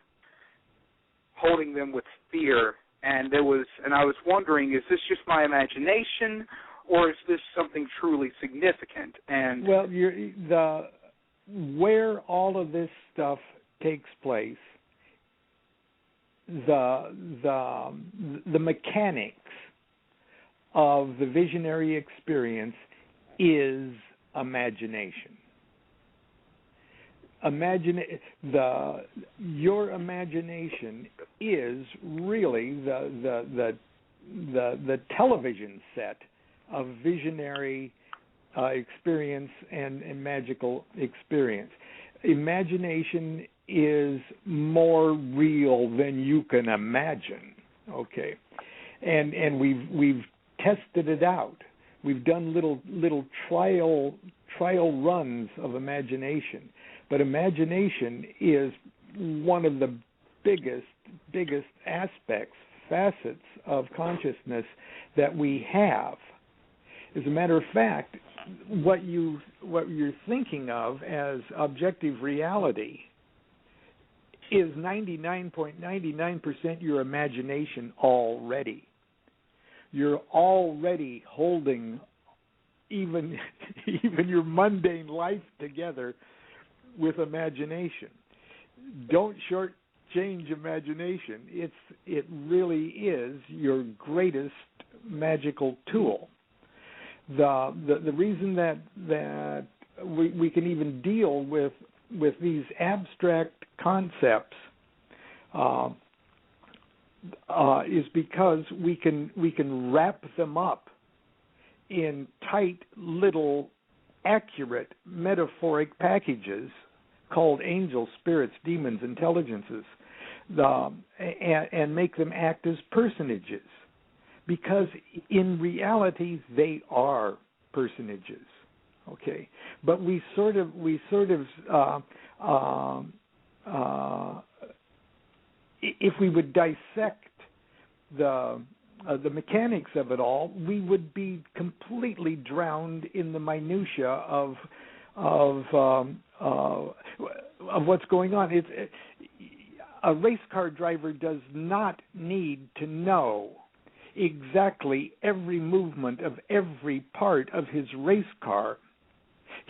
holding them with fear. And I was wondering, is this just my imagination, or is this something truly significant? And well, where all of this stuff takes place, the mechanics of the visionary experience is imagination. Your imagination is really the television set of visionary experience and magical experience. Imagination is more real than you can imagine. Okay, and we've tested it out. We've done little trial runs of imagination, but imagination is one of the biggest aspects, facets of consciousness that we have. As a matter of fact, what you're thinking of as objective reality is 99.99% your imagination already. You're already holding even your mundane life together with imagination. Don't shortchange imagination. It really is your greatest magical tool. The reason that we can even deal with these abstract concepts is because we can wrap them up in tight little accurate metaphoric packages called angels, spirits, demons, intelligences, and make them act as personages, because in reality they are personages. Okay, but we sort of if we would dissect the mechanics of it all, we would be completely drowned in the minutia of what's going on. A race car driver does not need to know exactly every movement of every part of his race car.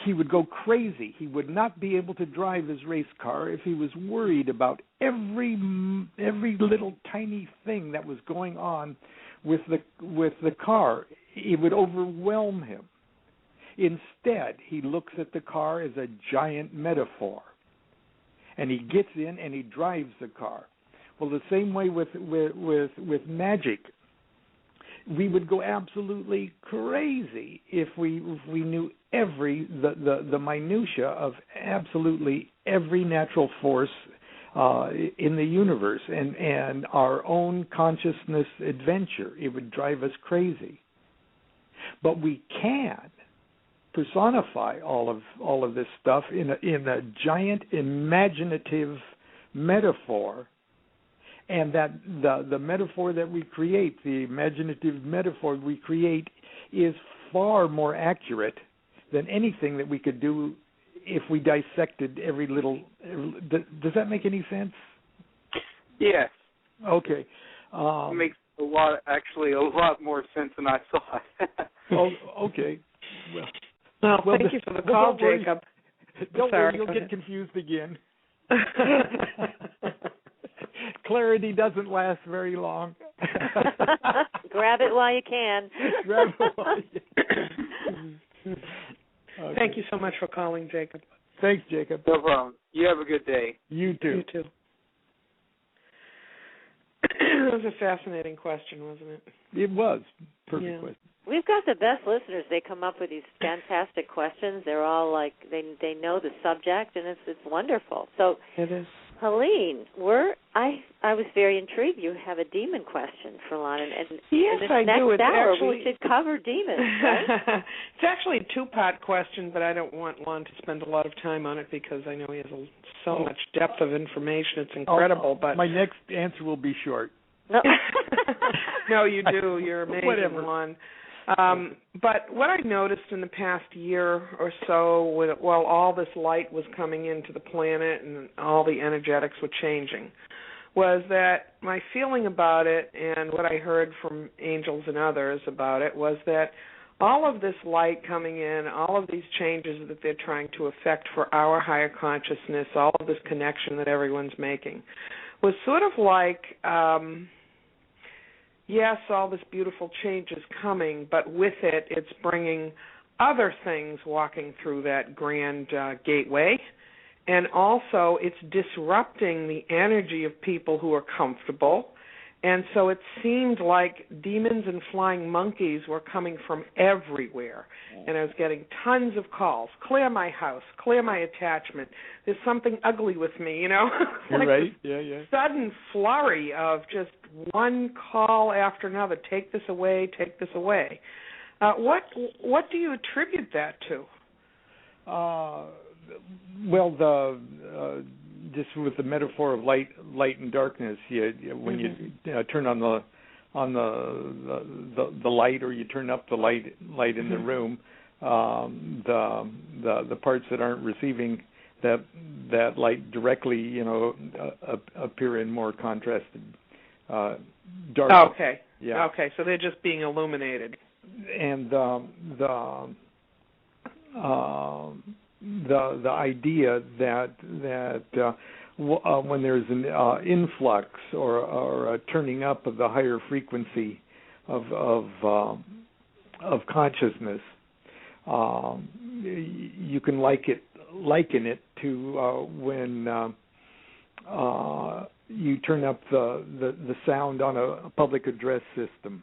He would go crazy. He would not be able to drive his race car if he was worried about every little tiny thing that was going on with the car. It would overwhelm him. Instead, he looks at the car as a giant metaphor, and he gets in and he drives the car. Well, the same way with magic. We would go absolutely crazy if we knew the minutia of absolutely every natural force in the universe and our own consciousness adventure. It would drive us crazy. But we can personify all of this stuff in a giant imaginative metaphor. And that the metaphor that we create, the imaginative metaphor we create, is far more accurate than anything that we could do if we dissected every little. Does that make any sense? Yes. Okay. It makes a lot more sense than I thought. Oh, okay. Well, thank you for the call, Jacob. Don't worry, you'll get confused again. Clarity doesn't last very long. Grab it while you can. Grab it while you can. Okay. Thank you so much for calling, Jacob. Thanks, Jacob. No problem. You have a good day. You too. You too. That was a fascinating question, wasn't it? It was. Perfect question. We've got the best listeners. They come up with these fantastic questions. They're all like they know the subject, and it's wonderful. So it is. Helene, I was very intrigued. You have a demon question for Lon, and yes, in I next do. It's hour actually, we should cover demons. Right? It's actually a two-part question, but I don't want Lon to spend a lot of time on it because I know he has so much depth of information. It's incredible. But my next answer will be short. No, no, you do. You're amazing, Whatever. Lon. But what I noticed in the past year or so, while all this light was coming into the planet and all the energetics were changing, was that my feeling about it and what I heard from angels and others about it was that all of this light coming in, all of these changes that they're trying to affect for our higher consciousness, all of this connection that everyone's making, was sort of like... yes, all this beautiful change is coming, but with it, it's bringing other things walking through that grand gateway, and also it's disrupting the energy of people who are comfortable, and so it seemed like demons and flying monkeys were coming from everywhere, and I was getting tons of calls, clear my house, clear my attachment, there's something ugly with me, you know? You're like right, yeah. Sudden flurry of just one call after another, take this away, take this away. What do you attribute that to? Well, just with the metaphor of light and darkness, when you turn on the light, or you turn up the light in the room, the parts that aren't receiving that light directly, appear in more contrasted dark. Okay. Yeah. Okay. So they're just being illuminated. And the idea that when there's an influx or a turning up of the higher frequency of consciousness, you can liken it to when you turn up the sound on a public address system,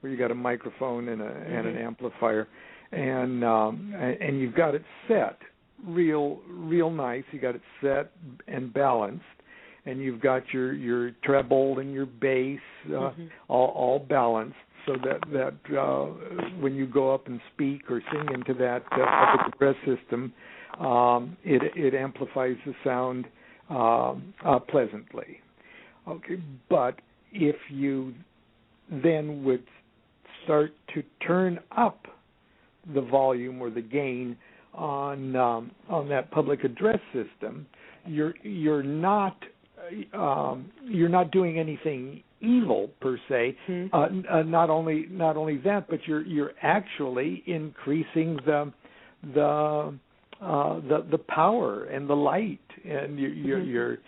where you got a microphone and an amplifier, and you've got it set real nice. You got it set and balanced, and you've got your treble and your bass all balanced, so that when you go up and speak or sing into that public address system, it amplifies the sound pleasantly. Okay, but if you then would start to turn up the volume or the gain on that public address system, you're not doing anything evil per se. Not only that, but you're actually increasing the power and the light, and you're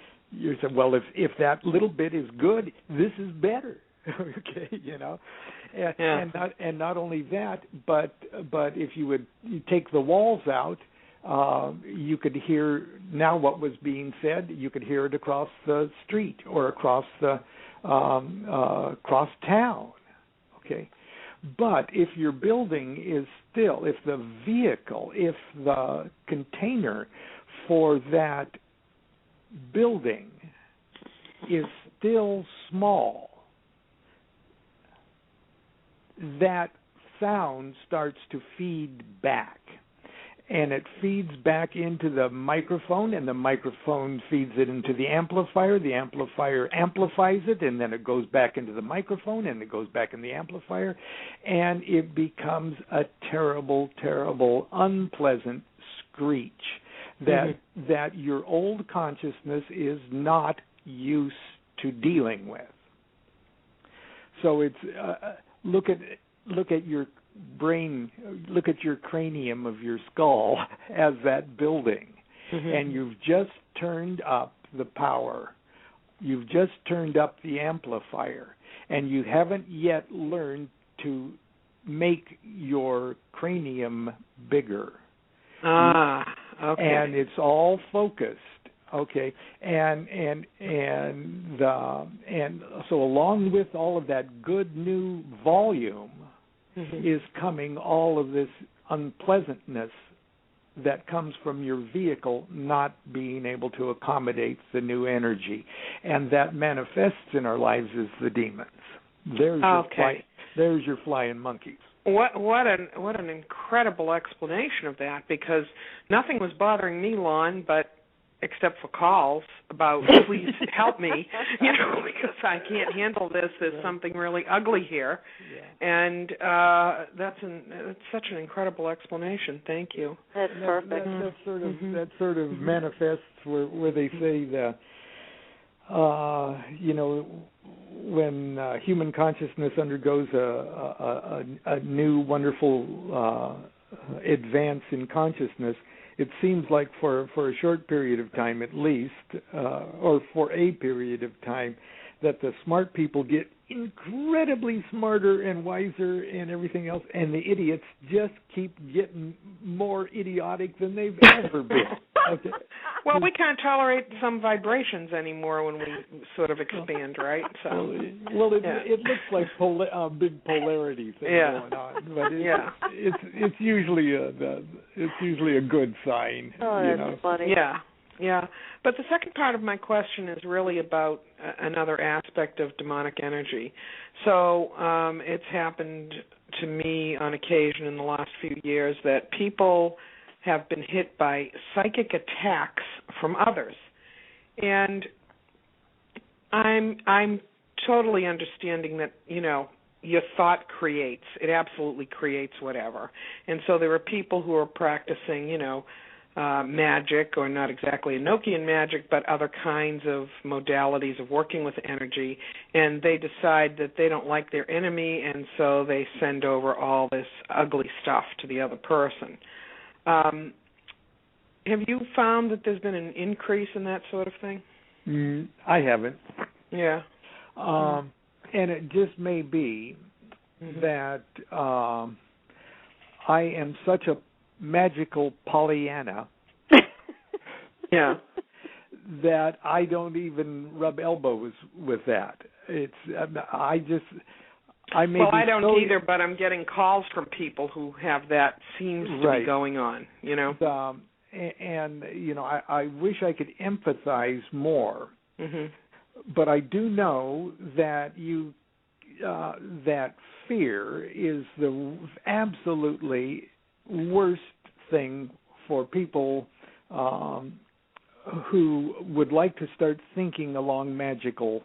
saying, well, if that little bit is good, this is better. Okay, and not only that, but if you take the walls out, you could hear now what was being said. You could hear it across the street or across town. Okay, but if your building is still, if the vehicle, if the container for that building is still small, that sound starts to feed back. And it feeds back into the microphone, and the microphone feeds it into the amplifier amplifies it, and then it goes back into the microphone, and it goes back in the amplifier, and it becomes a terrible, terrible, unpleasant screech that your old consciousness is not used to dealing with. So it's look at your look at your cranium of your skull as that building, and you've just turned up the power. You've just turned up the amplifier, and you haven't yet learned to make your cranium bigger. Okay. And it's all focused. Okay, and so along with all of that good new volume is coming all of this unpleasantness that comes from your vehicle not being able to accommodate the new energy, and that manifests in our lives as the demons. There's your flying monkeys. What an incredible explanation of that, because nothing was bothering me, Lon, except for calls about please help me, because I can't handle this. There's something really ugly here, and that's such an incredible explanation. Thank you. That's perfect. That sort of manifests where they say the when human consciousness undergoes a new wonderful advance in consciousness, it seems like for a short period of time at least, or for a period of time, that the smart people get incredibly smarter and wiser and everything else, and the idiots just keep getting more idiotic than they've ever been. Okay. Well, we can't tolerate some vibrations anymore when we sort of expand, right? So, it looks like a big polarity thing going on, but it's usually a good sign. Oh, that's funny. Yeah. But the second part of my question is really about another aspect of demonic energy. So it's happened to me on occasion in the last few years that people have been hit by psychic attacks from others. And I'm totally understanding that, your thought creates. It absolutely creates whatever. And so there are people who are practicing, magic, or not exactly Enochian magic, but other kinds of modalities of working with energy, and they decide that they don't like their enemy, and so they send over all this ugly stuff to the other person. Have you found that there's been an increase in that sort of thing? I haven't. Yeah. And it just may be that I am such a magical Pollyanna that I don't even rub elbows with that. I don't either, but I'm getting calls from people who have that seems to be going on, And I wish I could empathize more, but I do know that that fear is the absolutely worst thing for people who would like to start thinking along magical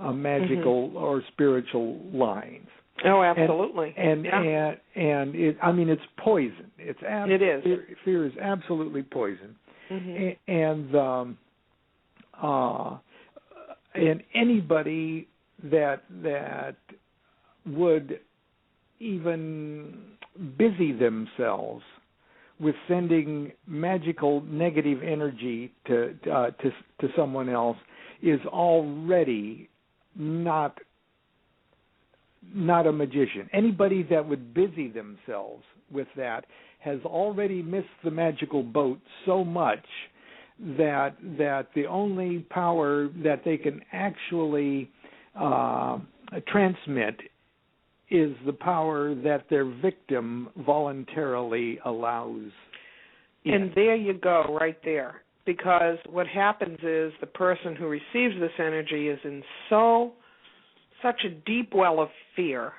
or spiritual lines. Oh, absolutely. And it's poison. It is. Fear is absolutely poison. And anybody that would even busy themselves with sending magical negative energy to someone else is already not a magician. Anybody that would busy themselves with that has already missed the magical boat so much that the only power that they can actually transmit is the power that their victim voluntarily allows. And there you go, right there. Because what happens is the person who receives this energy is in such a deep well of fear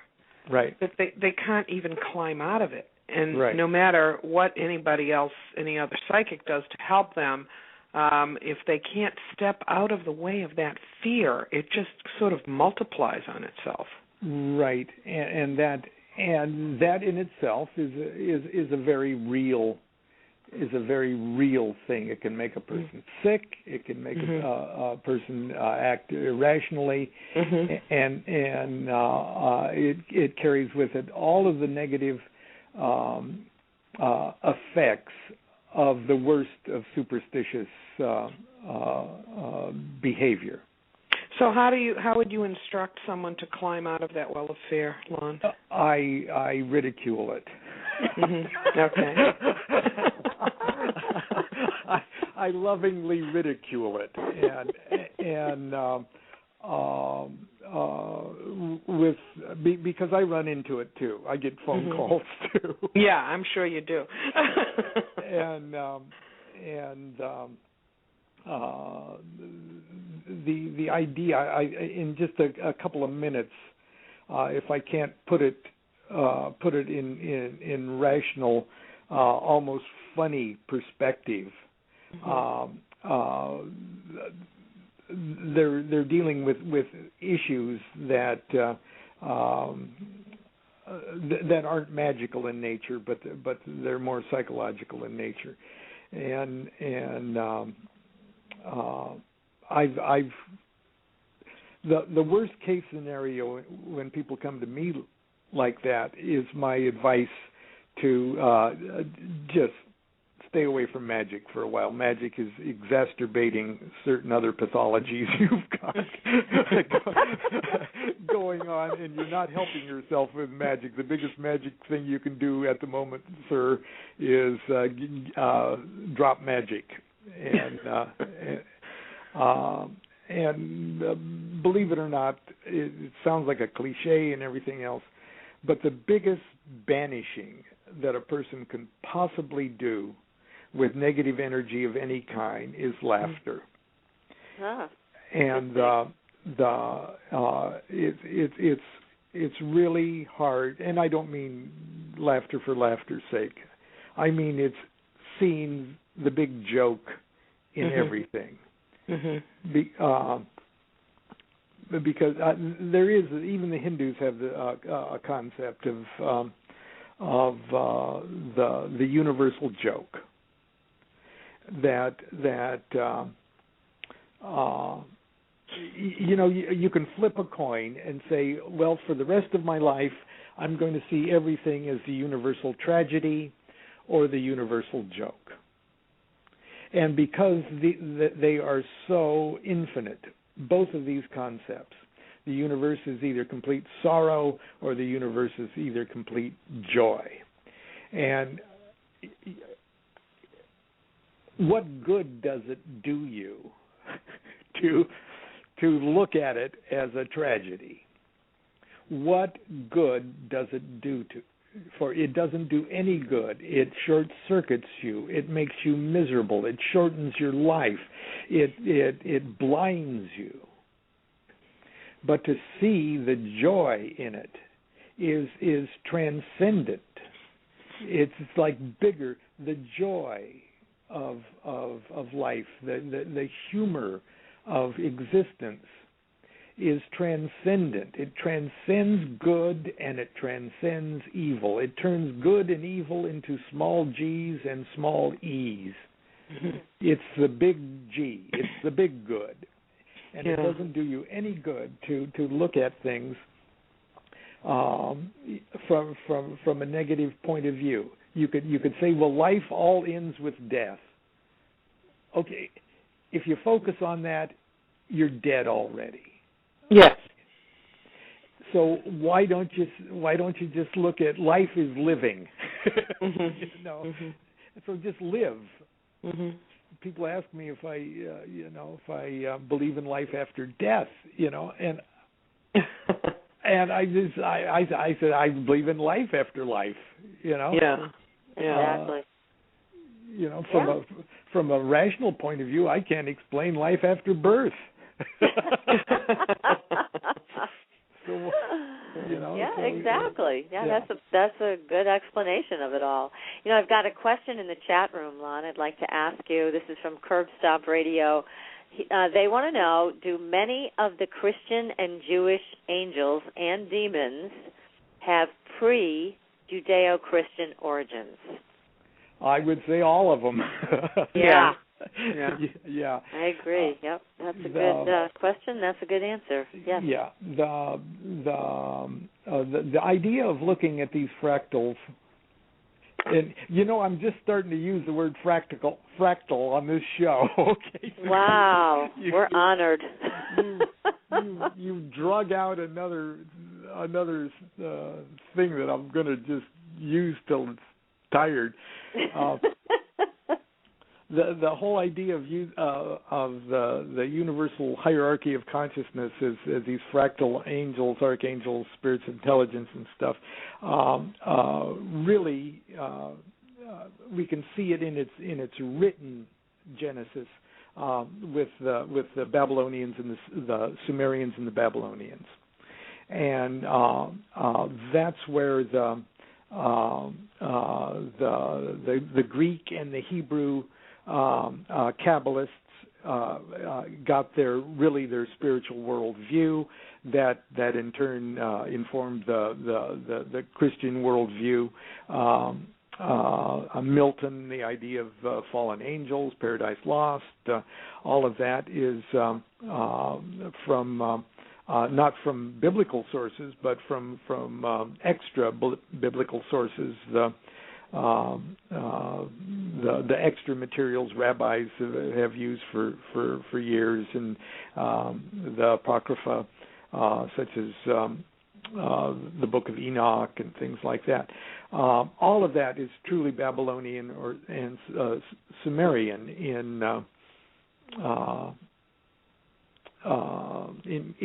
that they can't even climb out of it. And no matter what anybody else, any other psychic does to help them, if they can't step out of the way of that fear, it just sort of multiplies on itself. Right, and that in itself is a very real is a very real thing. It can make a person sick. It can make a person act irrationally, and it carries with it all of the negative effects of the worst of superstitious behavior. So how would you instruct someone to climb out of that well of fear, Lon? I ridicule it. Okay. I lovingly ridicule it, because I run into it too. I get phone calls too. Yeah, I'm sure you do. The idea, in just a couple of minutes, if I can't put it in rational, almost funny perspective, they're dealing with issues that aren't magical in nature, but they're more psychological in nature, and I've the worst case scenario when people come to me like that is my advice to just stay away from magic for a while. Magic is exacerbating certain other pathologies you've got going on, and you're not helping yourself with magic. The biggest magic thing you can do at the moment, sir, is drop magic. And believe it or not, it sounds like a cliche and everything else, but the biggest banishing that a person can possibly do with negative energy of any kind is laughter. And it's really hard, and I don't mean laughter for laughter's sake. I mean it's seeing the big joke in everything. Because there is, even the Hindus have a concept of the universal joke that you can flip a coin and say, well, for the rest of my life, I'm going to see everything as the universal tragedy or the universal joke. And because they are so infinite, both of these concepts, the universe is either complete sorrow or the universe is either complete joy. And what good does it do you to look at it as a tragedy? What good does it do for it doesn't do any good. It short-circuits you. It makes you miserable. It shortens your life. It blinds you. But to see the joy in it is transcendent. It's like bigger. The joy of life, the humor of existence is transcendent. It transcends good and it transcends evil. It turns good and evil into small g's and small e's. It's the big G. It's the big good. And it doesn't do you any good to look at things from a negative point of view. You could say, well, life all ends with death. Okay, if you focus on that, you're dead already. Yes. So why don't you just look at life is living? So just live. People ask me if I believe in life after death, and I said I believe in life after life, Yeah. Exactly. From a rational point of view, I can't explain life after birth. Exactly. That's a good explanation of it all. I've got a question in the chat room, Lon. I'd like to ask you. This is from Curb Stop Radio. They want to know: do many of the Christian and Jewish angels and demons have pre-Judeo-Christian origins? I would say all of them. Yeah. Yeah. I agree. Yep. That's a good question. That's a good answer. Yes. Yeah. The idea of looking at these fractals, and I'm just starting to use the word fractal on this show. Okay. Wow. We're honored. You drug out another thing that I'm going to just use till it's tired. The whole idea of the universal hierarchy of consciousness is these fractal angels, archangels, spirits, intelligence, and stuff. Really, we can see it in its written genesis with the Babylonians and the Sumerians and the Babylonians, and that's where the Greek and the Hebrew Kabbalists got their spiritual worldview that in turn informed the Christian worldview. Milton, the idea of fallen angels, paradise lost, all of that is from not from biblical sources, but from extra biblical sources. The extra materials rabbis have used for years, and the Apocrypha, such as the Book of Enoch and things like that. All of that is truly Babylonian and Sumerian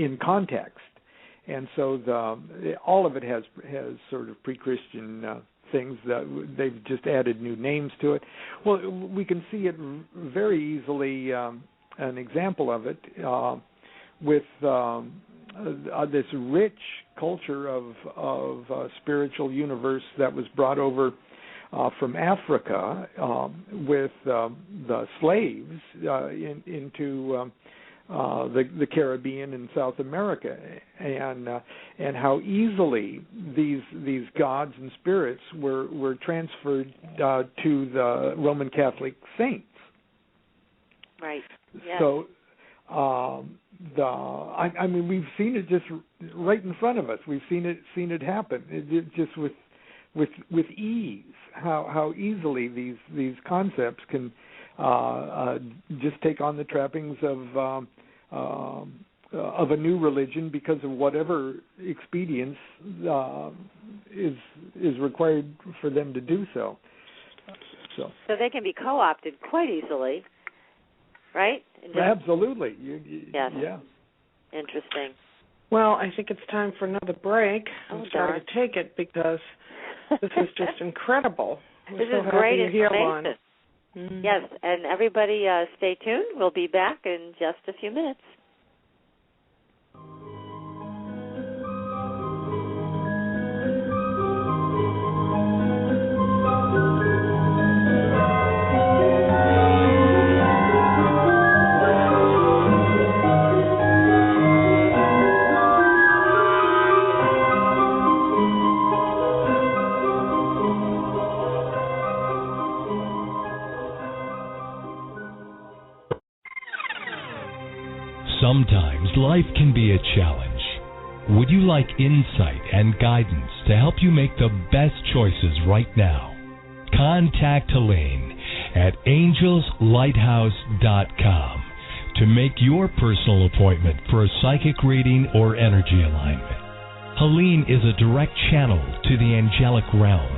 in context, and so all of it has sort of pre-Christian things that they've just added new names to it. Well, we can see it very easily. An example of it with this rich culture of spiritual universe that was brought over from Africa with the slaves into the Caribbean and South America, and how easily these gods and spirits were transferred to the Roman Catholic saints. Right. Yes. So, I mean, we've seen it just right in front of us. We've seen it happen. It just with ease. How easily these concepts can just take on the trappings of a new religion because of whatever expedience is required for them to do so. So they can be co-opted quite easily, right? Absolutely. Yes. Yeah. Interesting. Well, I think it's time for another break. I'm sorry darn. to take it because this is just incredible. This is great information. Mm-hmm. Yes, and everybody stay tuned. We'll be back in just a few minutes. Sometimes life can be a challenge. Would you like insight and guidance to help you make the best choices right now? Contact Helene at angelslighthouse.com to make your personal appointment for a psychic reading or energy alignment. Helene is a direct channel to the angelic realm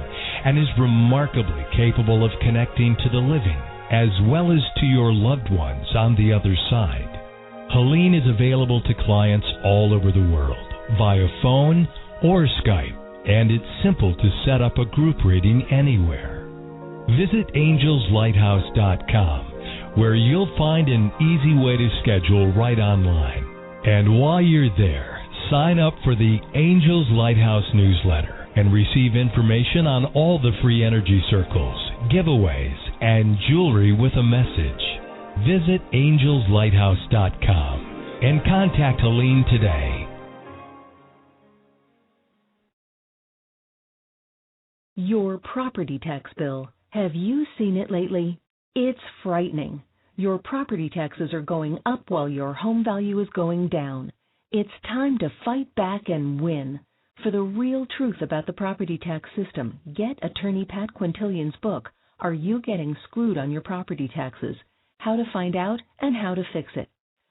and is remarkably capable of connecting to the living as well as to your loved ones on the other side. Helene is available to clients all over the world via phone or Skype, and it's simple to set up a group reading anywhere. Visit angelslighthouse.com, where you'll find an easy way to schedule right online. And while you're there, sign up for the Angels Lighthouse newsletter and receive information on all the free energy circles, giveaways, and jewelry with a message. Visit angelslighthouse.com and contact Helene today. Your property tax bill. Have you seen it lately? It's frightening. Your property taxes are going up while your home value is going down. It's time to fight back and win. For the real truth about the property tax system, get attorney Pat Quintilian's book, Are You Getting Screwed on Your Property Taxes? How to Find Out and How to Fix It.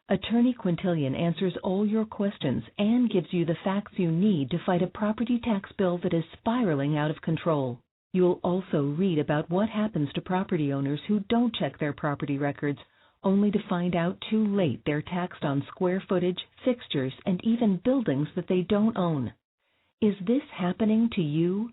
Attorney Quintilian answers all your questions and gives you the facts you need to fight a property tax bill that is spiraling out of control. You'll also read about what happens to property owners who don't check their property records, only to find out too late they're taxed on square footage, fixtures, and even buildings that they don't own. Is this happening to you?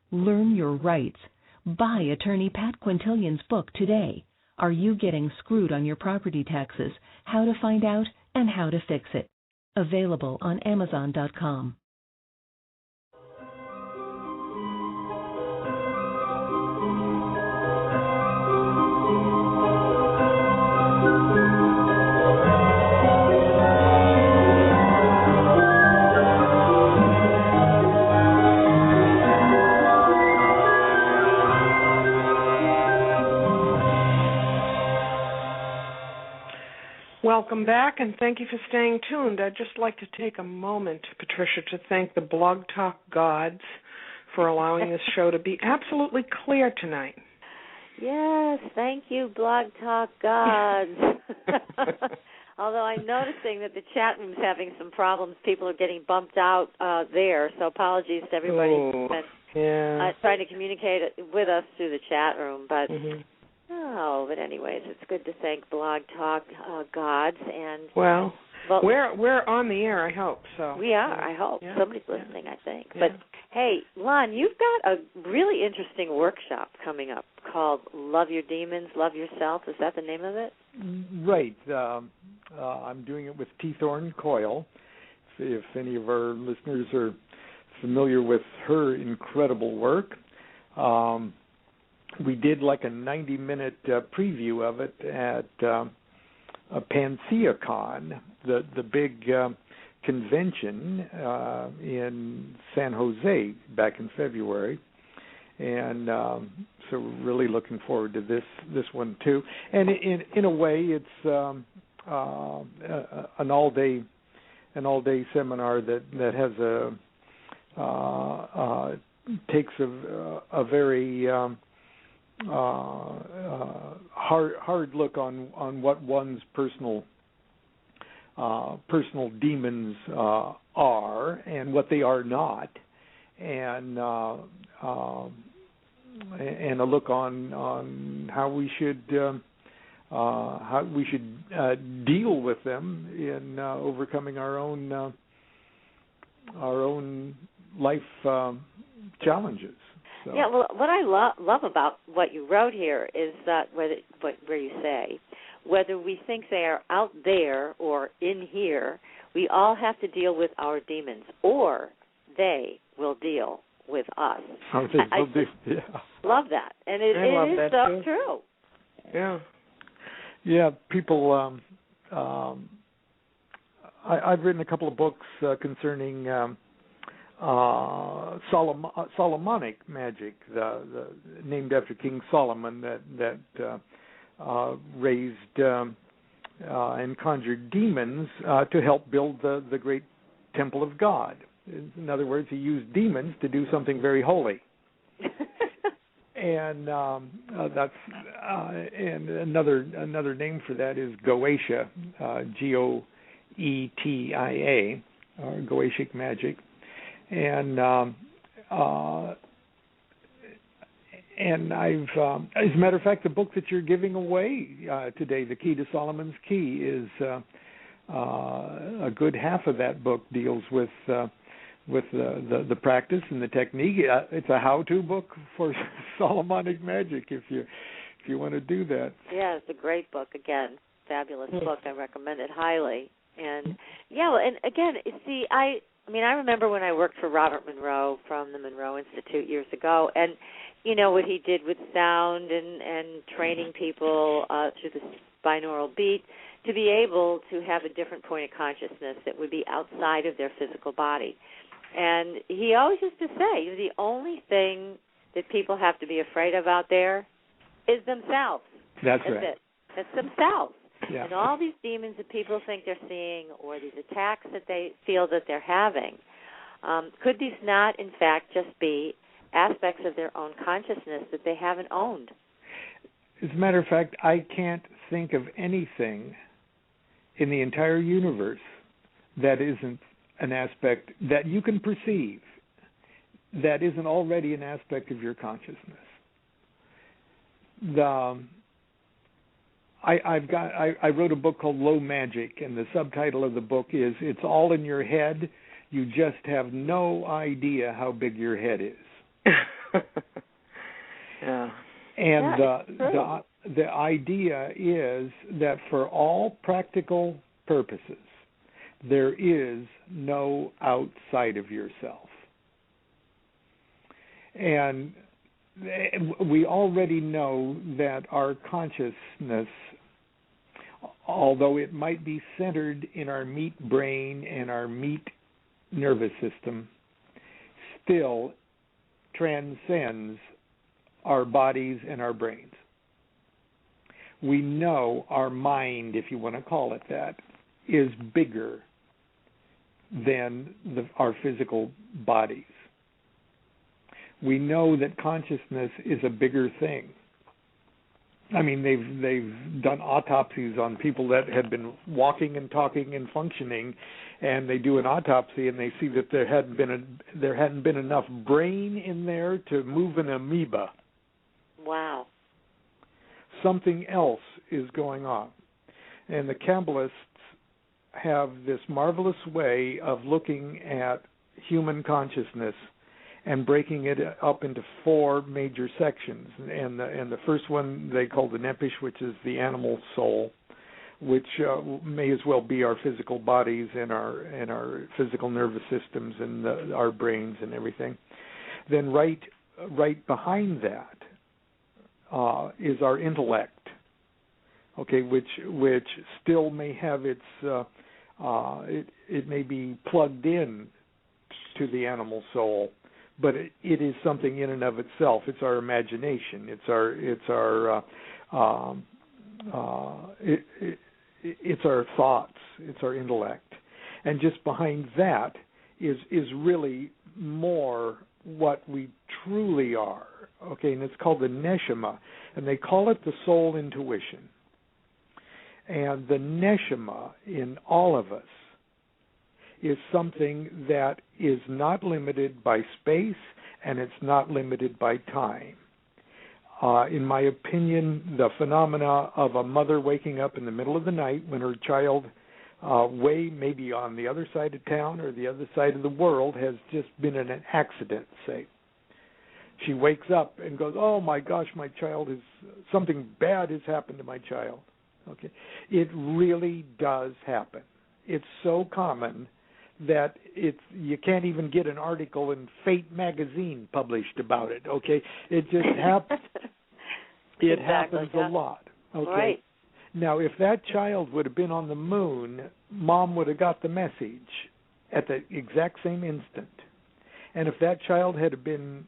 Learn your rights. Buy attorney Pat Quintilian's book today. Are You Getting Screwed on Your Property Taxes? How to Find Out and How to Fix It. Available on Amazon.com. Welcome back, and thank you for staying tuned. I'd just like to take a moment, Patricia, to thank the Blog Talk gods for allowing this show to be absolutely clear tonight. Yes, thank you, Blog Talk gods. Although I'm noticing that the chat room's having some problems. People are getting bumped out there, so apologies to everybody who's been trying to communicate with us through the chat room. But but anyways, it's good to thank Blog Talk gods. And well, we're on the air, I hope. So we are, I hope. Yeah. Somebody's listening, I think. Yeah. But, hey, Lon, you've got a really interesting workshop coming up called Love Your Demons, Love Yourself. Is that the name of it? Right. I'm doing it with T. Thorne Coyle. If any of our listeners are familiar with her incredible work. We did like a 90-minute preview of it at PanseaCon, the big convention in San Jose back in February, and so we're really looking forward to this one too. And in a way, it's an all-day seminar that has takes a very hard look on what one's personal demons are and what they are not, and a look on how we should deal with them in overcoming our own life challenges. So. Yeah, well, what I love about what you wrote here is that where you say, whether we think they are out there or in here, we all have to deal with our demons, or they will deal with us. I love that, and it is so true. Yeah, yeah. People, I've written a couple of books concerning. Solomonic magic, the named after King Solomon, that raised and conjured demons to help build the great temple of God. In other words, he used demons to do something very holy. And that's and another name for that is Goetia, Goetia, or Goetic magic. And I've, as a matter of fact, the book that you're giving away today, The Key to Solomon's Key, is a good half of that book deals with the practice and the technique. It's a how-to book for Solomonic magic, if you want to do that. Yeah, it's a great book. Again, fabulous book. I recommend it highly. And yeah, well, and again, see, I remember when I worked for Robert Monroe from the Monroe Institute years ago, and you know what he did with sound and training people through the binaural beat to be able to have a different point of consciousness that would be outside of their physical body. And he always used to say, the only thing that people have to be afraid of out there is themselves. That's right. It. It's themselves. Yeah. And all these demons that people think they're seeing, or these attacks that they feel that they're having, could these not, in fact, just be aspects of their own consciousness that they haven't owned? As a matter of fact, I can't think of anything in the entire universe that isn't an aspect that you can perceive that isn't already an aspect of your consciousness. I wrote a book called Low Magic, and the subtitle of the book is "It's All in Your Head. You just have no idea how big your head is." Yeah. And the idea is that for all practical purposes, there is no outside of yourself. And we already know that our consciousness, although it might be centered in our meat brain and our meat nervous system, still transcends our bodies and our brains. We know our mind, if you want to call it that, is bigger than our physical bodies. We know that consciousness is a bigger thing. I mean, they've done autopsies on people that had been walking and talking and functioning, and they do an autopsy and they see that there hadn't been enough brain in there to move an amoeba. Wow. Something else is going on. And the Kabbalists have this marvelous way of looking at human consciousness and breaking it up into four major sections. And the first one they call the Nephesh, which is the animal soul, which may as well be our physical bodies and our physical nervous systems and our brains and everything. Then right behind that is our intellect, okay, which still may have its it may be plugged in to the animal soul, but it is something in and of itself. It's our imagination. It's our thoughts. It's our intellect, and just behind that is really more what we truly are. Okay, and it's called the neshama, and they call it the soul intuition. And the neshama in all of us is something that is not limited by space, and it's not limited by time. In my opinion, the phenomena of a mother waking up in the middle of the night when her child way maybe on the other side of town or the other side of the world has just been in an accident, say. She wakes up and goes, "Oh my gosh, my child something bad has happened to my child." Okay, it really does happen. It's so common that you can't even get an article in Fate magazine published about it. Okay, it just happens. It happens a lot. Okay. Right. Now, if that child would have been on the moon, Mom would have got the message at the exact same instant. And if that child had been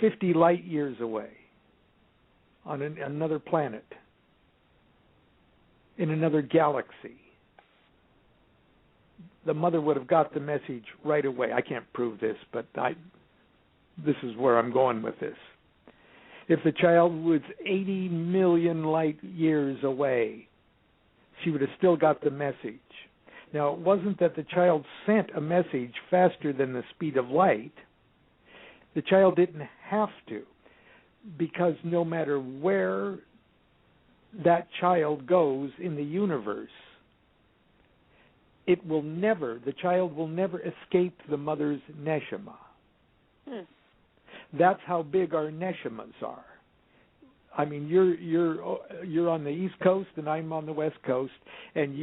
50 light years away on another planet, in another galaxy, the mother would have got the message right away. I can't prove this, but this is where I'm going with this. If the child was 80 million light years away, she would have still got the message. Now, it wasn't that the child sent a message faster than the speed of light. The child didn't have to, because no matter where that child goes in the universe, the child will never escape the mother's neshama. That's how big our neshamas are. I mean, you're on the East Coast and I'm on the West Coast, and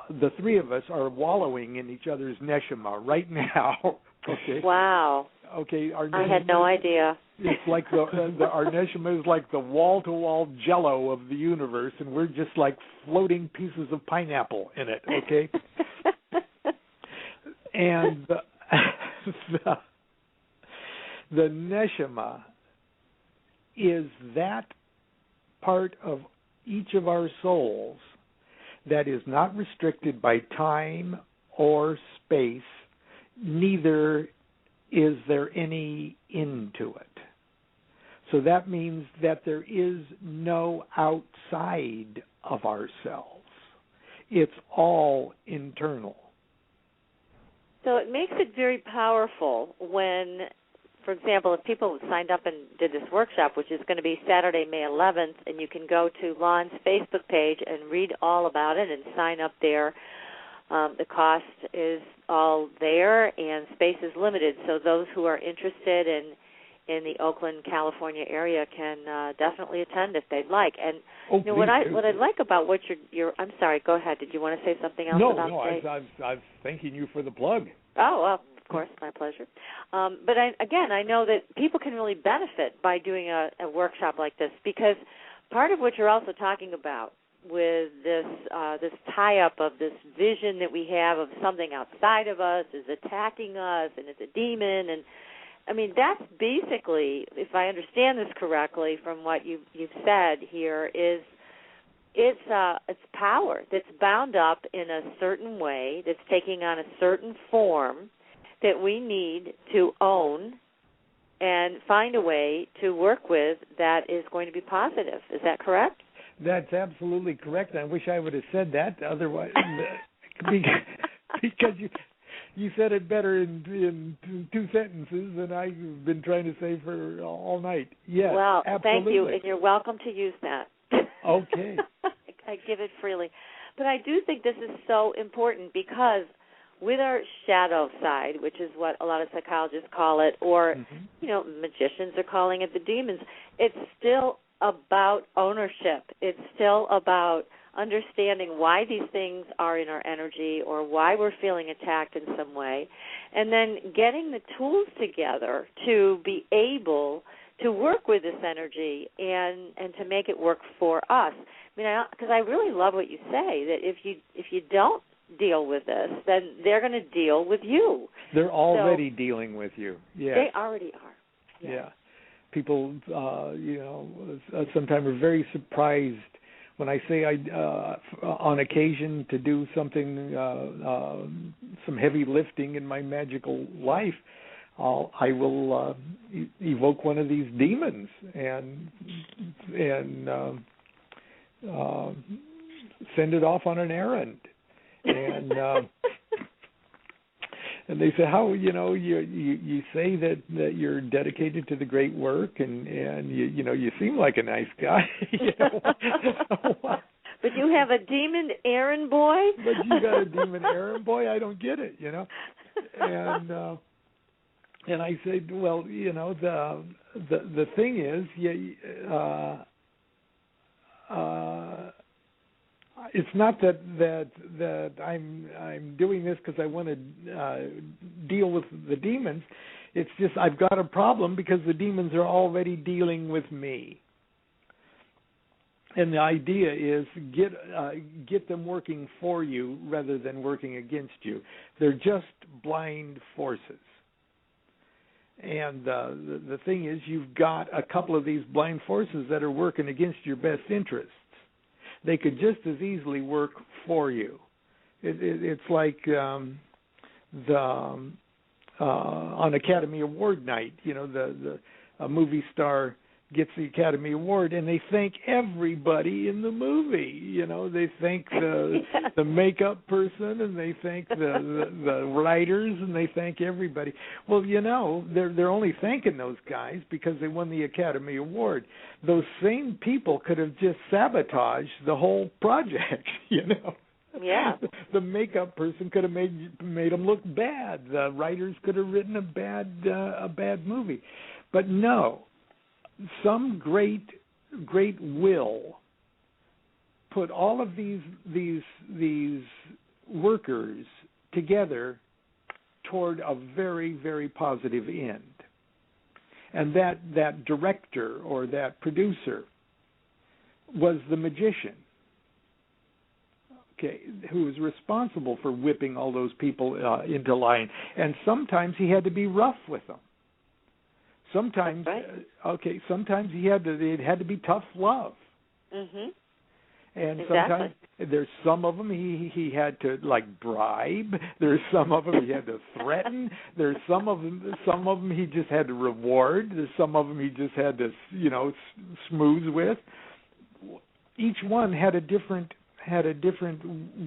the three of us are wallowing in each other's neshama right now. Okay. Wow. Okay. I had no idea. It's like our neshama is like the wall-to-wall jello of the universe, and we're just like floating pieces of pineapple in it. Okay. And the neshama is that part of each of our souls that is not restricted by time or space, neither is there any end to it. So that means that there is no outside of ourselves. It's all internal. So it makes it very powerful when, for example, if people signed up and did this workshop, which is going to be Saturday, May 11th, and you can go to Lon's Facebook page and read all about it and sign up there. The cost is all there, and space is limited. So those who are interested in the Oakland, California area can definitely attend if they'd like. And you know, what I like about what you're I'm sorry, go ahead. Did you want to say something else about space? No, I was thanking you for the plug. Oh, well, of course, my pleasure. But I know that people can really benefit by doing a workshop like this, because part of what you're also talking about with this tie-up of this vision that we have of something outside of us is attacking us and it's a demon, and I mean, that's basically, if I understand this correctly from what you've said here, is it's power that's bound up in a certain way, that's taking on a certain form that we need to own and find a way to work with that is going to be positive. Is that correct? That's absolutely correct. I wish I would have said that. Otherwise, because you said it better in two sentences than I've been trying to say for all night. Yes, well, absolutely. Thank you, and you're welcome to use that. Okay. I give it freely. But I do think this is so important, because with our shadow side, which is what a lot of psychologists call it, or, magicians are calling it the demons, it's still about ownership. It's still about understanding why these things are in our energy or why we're feeling attacked in some way, and then getting the tools together to be able to work with this energy and to make it work for us. I mean, because I really love what you say, that if you don't deal with this, then they're going to deal with you. They're already dealing with you. Yes. They already are. Yes. Yeah. People, sometimes are very surprised when I say on occasion to do something, some heavy lifting in my magical life, I will evoke one of these demons and send it off on an errand. And they say, how, you say that you're dedicated to the great work, and you seem like a nice guy. But you have a demon errand boy? But you got a demon errand boy? I don't get it, And I said, well, the thing is, it's not that I'm doing this because I want to deal with the demons. It's just I've got a problem because the demons are already dealing with me. And the idea is get them working for you rather than working against you. They're just blind forces. And the thing is, you've got a couple of these blind forces that are working against your best interests. They could just as easily work for you. It's like on Academy Award night, a movie star gets the Academy Award, and they thank everybody in the movie. They thank the makeup person, and they thank the writers, and they thank everybody. Well, they're only thanking those guys because they won the Academy Award. Those same people could have just sabotaged the whole project. Yeah. The makeup person could have made them look bad. The writers could have written a bad movie, but no. Some great will put all of these workers together toward a very, very positive end. And that director or that producer was the magician, who was responsible for whipping all those people into line. And sometimes he had to be rough with them. Sometimes, right. Sometimes it had to be tough love. Mhm. And exactly. sometimes there's some of them he had to like bribe. There's some of them he had to threaten. There's some of them he just had to reward. There's some of them he just had to smooth with. Each one had a different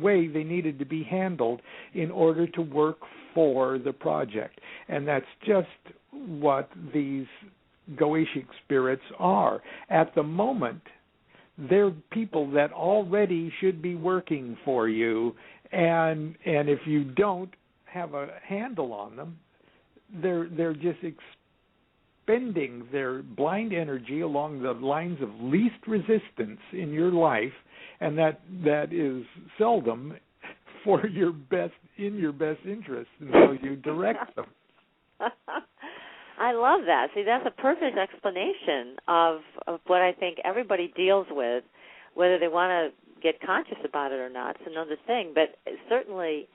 way they needed to be handled in order to work for the project. And that's just what these Goetic spirits are. At the moment, they're people that already should be working for you, and if you don't have a handle on them, they're just expending their blind energy along the lines of least resistance in your life, and that is seldom for your best interest until you direct them. I love that. See, that's a perfect explanation of what I think everybody deals with. Whether they want to get conscious about it or not, it's another thing. But certainly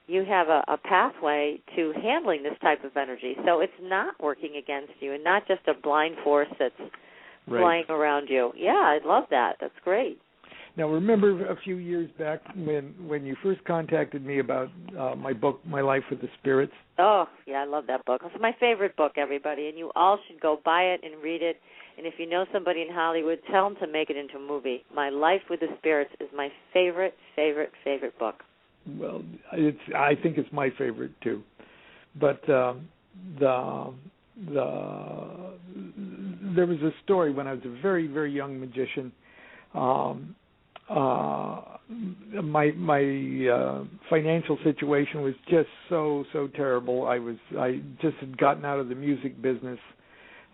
you have a pathway to handling this type of energy. So it's not working against you and not just a blind force that's flying around you. Yeah, I love that. That's great. Now, remember a few years back when you first contacted me about my book, My Life with the Spirits? Oh, yeah, I love that book. It's my favorite book, everybody, and you all should go buy it and read it. And if you know somebody in Hollywood, tell them to make it into a movie. My Life with the Spirits is my favorite book. Well, I think it's my favorite, too. But there was a story when I was a very, very young magician. My financial situation was just so terrible. I just had gotten out of the music business,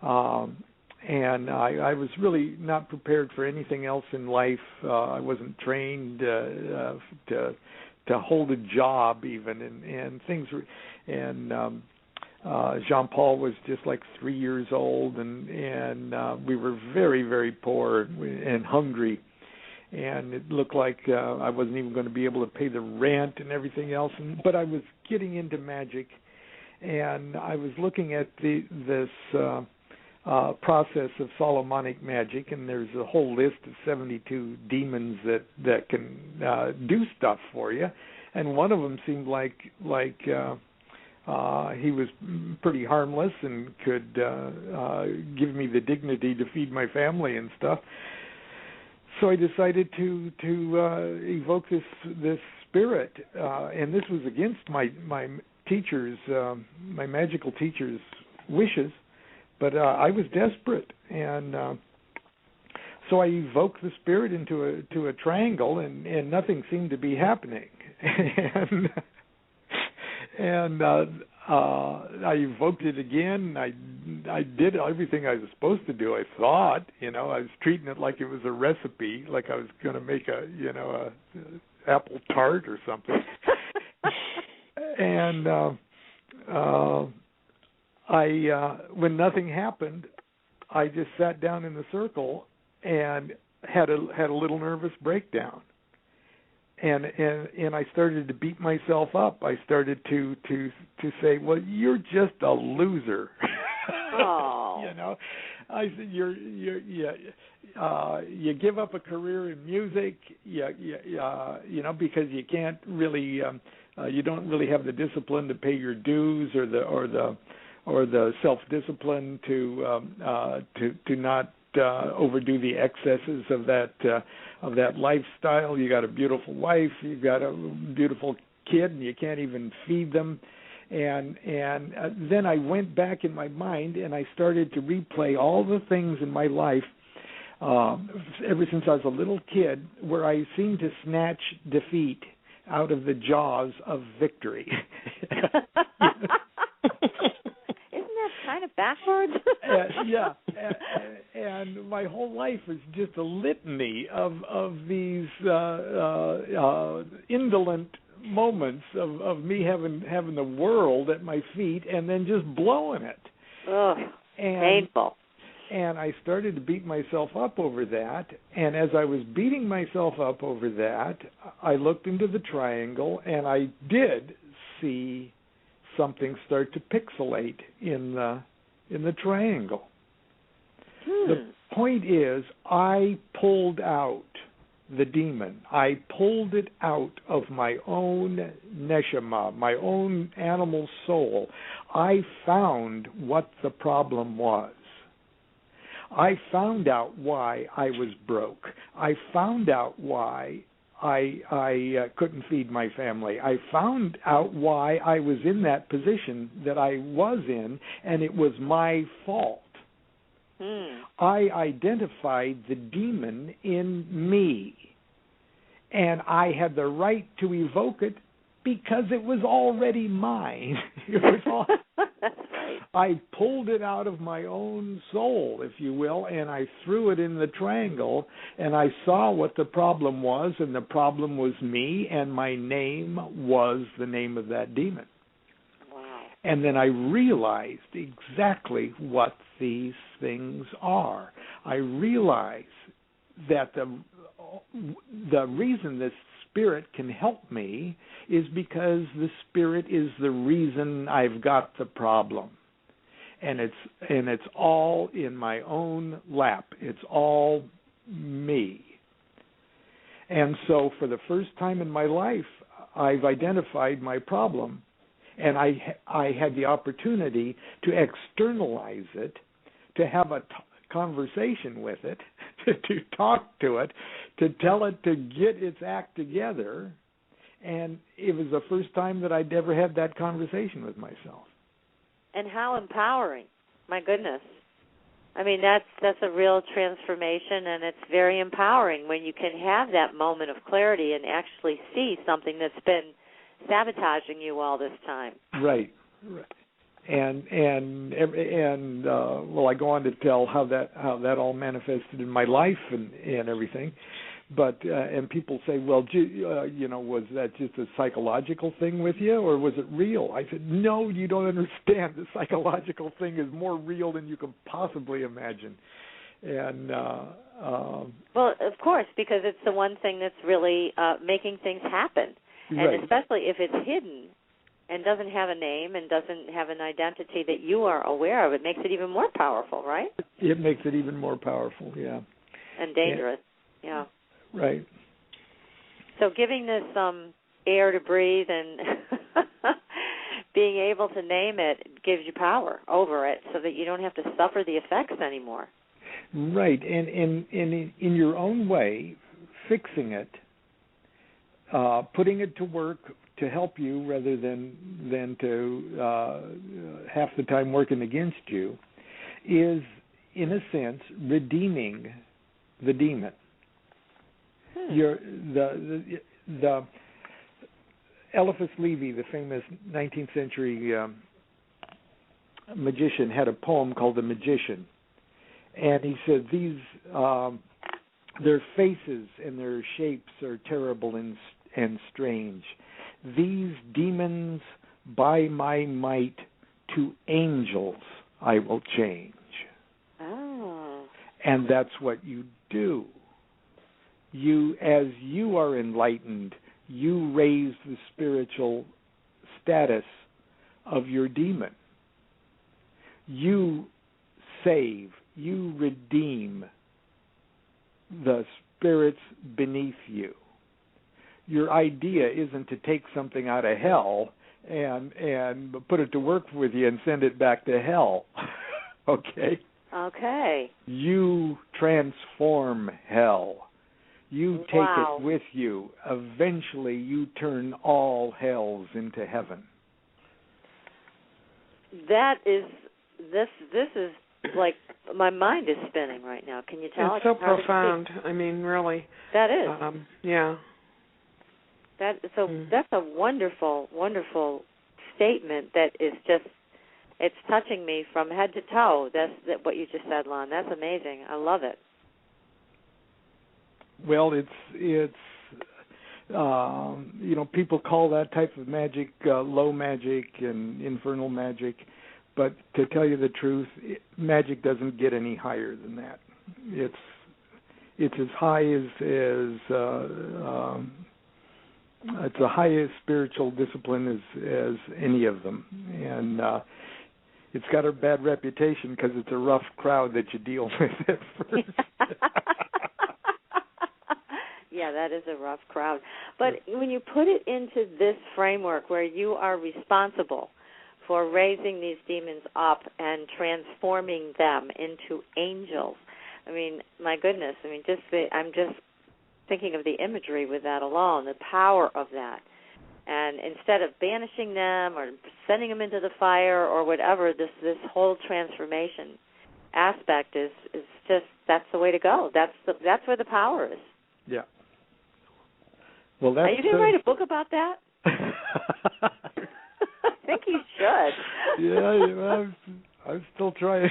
and I was really not prepared for anything else in life. I wasn't trained to hold a job even, and things were. And Jean-Paul was just like 3 years old, and we were very, very poor and hungry. And it looked like I wasn't even going to be able to pay the rent and everything else. But I was getting into magic, and I was looking at this process of Solomonic magic, and there's a whole list of 72 demons that can do stuff for you. And one of them seemed like he was pretty harmless and could give me the dignity to feed my family and stuff. So I decided to evoke this spirit, and this was against my teacher's, my magical teacher's wishes, but I was desperate, and so I evoked the spirit into a triangle, and nothing seemed to be happening, and I evoked it again. I did everything I was supposed to do. I thought, I was treating it like it was a recipe, like I was going to make a apple tart or something. And when nothing happened, I just sat down in the circle and had a little nervous breakdown. And I started to beat myself up. I started to say, "Well, you're just a loser." Oh. I said, you give up a career in music, because you can't really, you don't really have the discipline to pay your dues or the self-discipline to not overdo the excesses of that lifestyle. You got a beautiful wife, you got a beautiful kid, and you can't even feed them. And then I went back in my mind and I started to replay all the things in my life ever since I was a little kid where I seemed to snatch defeat out of the jaws of victory. Kind of backwards. Yeah, and my whole life is just a litany of these indolent moments of me having the world at my feet and then just blowing it. Ugh, painful. And I started to beat myself up over that. And as I was beating myself up over that, I looked into the triangle and I did see something start to pixelate in the triangle. point is, I pulled out the demon. I pulled it out of my own neshama, my own animal soul. I found what the problem was. I found out why I was broke. I found out why I couldn't feed my family. I found out why I was in that position that I was in, and it was my fault. I identified the demon in me, and I had the right to evoke it because it was already mine. It was all, that's right. I pulled it out of my own soul, if you will, and I threw it in the triangle, and I saw what the problem was, and the problem was me, and my name was the name of that demon. Wow. And then I realized exactly what these things are. I realized that the reason this spirit can help me is because the spirit is the reason I've got the problem. And it's all in my own lap. It's all me. And so for the first time in my life, I've identified my problem, and I had the opportunity to externalize it, to have a conversation with it, to talk to it, to tell it to get its act together. And it was the first time that I'd ever had that conversation with myself. And how empowering. My goodness. I mean, that's a real transformation, and it's very empowering when you can have that moment of clarity and actually see something that's been sabotaging you all this time. Right. And well, I go on to tell how that all manifested in my life and everything. But and people say, well, was that just a psychological thing with you, or was it real? I said, no, you don't understand. The psychological thing is more real than you can possibly imagine. And well, of course, because it's the one thing that's really making things happen, and right. Especially if it's hidden and doesn't have a name and doesn't have an identity that you are aware of, it makes it even more powerful, right? It makes it even more powerful, yeah. And dangerous, yeah. Right. So giving this air to breathe and being able to name it gives you power over it so that you don't have to suffer the effects anymore. Right. And in your own way, fixing it, putting it to work to help you rather than to half the time working against you is, in a sense, redeeming the demon. The Eliphas Levi, the famous 19th century magician, had a poem called The Magician, and he said their faces and their shapes are terrible and strange. These demons, by my might, to angels I will change. Oh. And that's what you do. As you are enlightened, you raise the spiritual status of your demon. You save, you redeem the spirits beneath you. Your idea isn't to take something out of hell and put it to work with you and send it back to hell. Okay? Okay. You transform hell. You take it with you. Eventually, you turn all hells into heaven. That is, this is like, my mind is spinning right now. Can you tell? It's so profound. I mean, really. That is. Yeah. That's a wonderful, wonderful statement that is just, it's touching me from head to toe. That's what you just said, Lon. That's amazing. I love it. Well, it's people call that type of magic low magic and infernal magic, but to tell you the truth, magic doesn't get any higher than that. It's as high as it's the highest spiritual discipline as any of them, and it's got a bad reputation because it's a rough crowd that you deal with at first. Yeah, that is a rough crowd. But when you put it into this framework where you are responsible for raising these demons up and transforming them into angels, I mean, my goodness, I mean, I'm just thinking of the imagery with that alone, the power of that. And instead of banishing them or sending them into the fire or whatever, this whole transformation aspect is just, that's the way to go. That's where the power is. Yeah. Well, that's. Are you going to write a book about that? I think you should. Yeah, I'm still trying.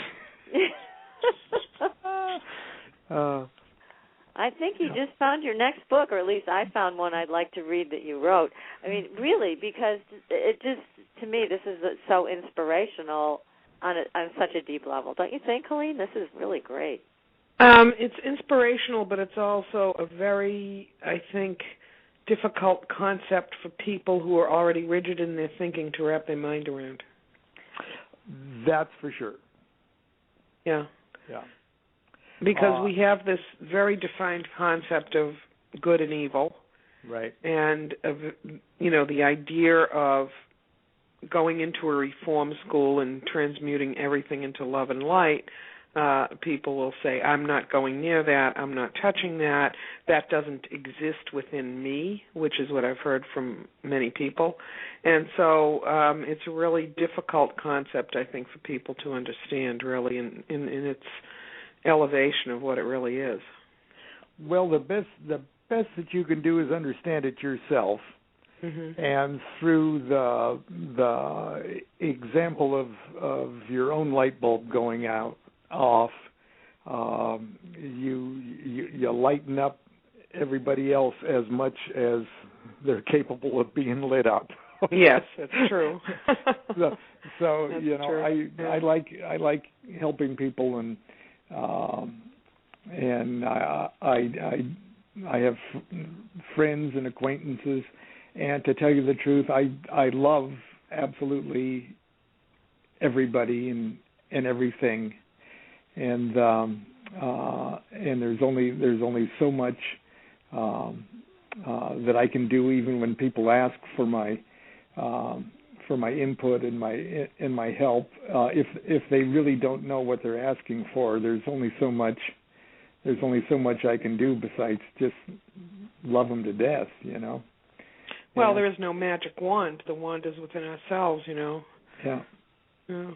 I think you just found your next book, or at least I found one I'd like to read that you wrote. I mean, really, because it just, to me, this is so inspirational on such a deep level. Don't you think, Colleen? This is really great. It's inspirational, but it's also a very, I think, difficult concept for people who are already rigid in their thinking to wrap their mind around. That's for sure. Yeah. Yeah. Because we have this very defined concept of good and evil. Right. And, the idea of going into a reform school and transmuting everything into love and light, people will say, I'm not going near that, I'm not touching that, that doesn't exist within me, which is what I've heard from many people. And so it's a really difficult concept, I think, for people to understand, really, in its elevation of what it really is. Well, the best that you can do is understand it yourself. Mm-hmm. And through the example of your own light bulb going off, you lighten up everybody else as much as they're capable of being lit up. Yes, that's true. so that's true. I like helping people, and I have friends and acquaintances, and to tell you the truth, I love absolutely everybody and everything. And there's only so much that I can do, even when people ask for my input and my help. If they really don't know what they're asking for, there's only so much I can do besides just love them to death, Well, there is no magic wand. The wand is within ourselves, Yeah. Yeah.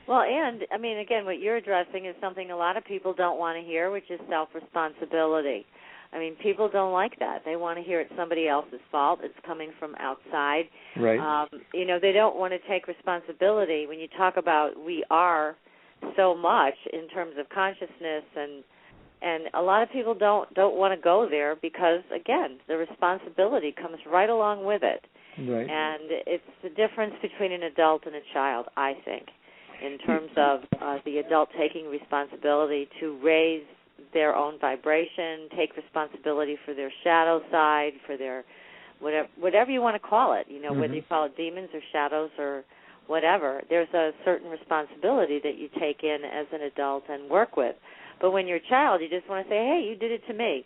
Well, and, I mean, again, what you're addressing is something a lot of people don't want to hear, which is self-responsibility. I mean, people don't like that. They want to hear it's somebody else's fault. It's coming from outside. Right. They don't want to take responsibility. When you talk about we are so much in terms of consciousness, and a lot of people don't want to go there because, again, the responsibility comes right along with it. Right. And it's the difference between an adult and a child, I think, in terms of the adult taking responsibility to raise their own vibration, take responsibility for their shadow side, for their whatever you want to call it, mm-hmm. whether you call it demons or shadows or whatever. There's a certain responsibility that you take in as an adult and work with. But when you're a child, you just want to say, hey, you did it to me.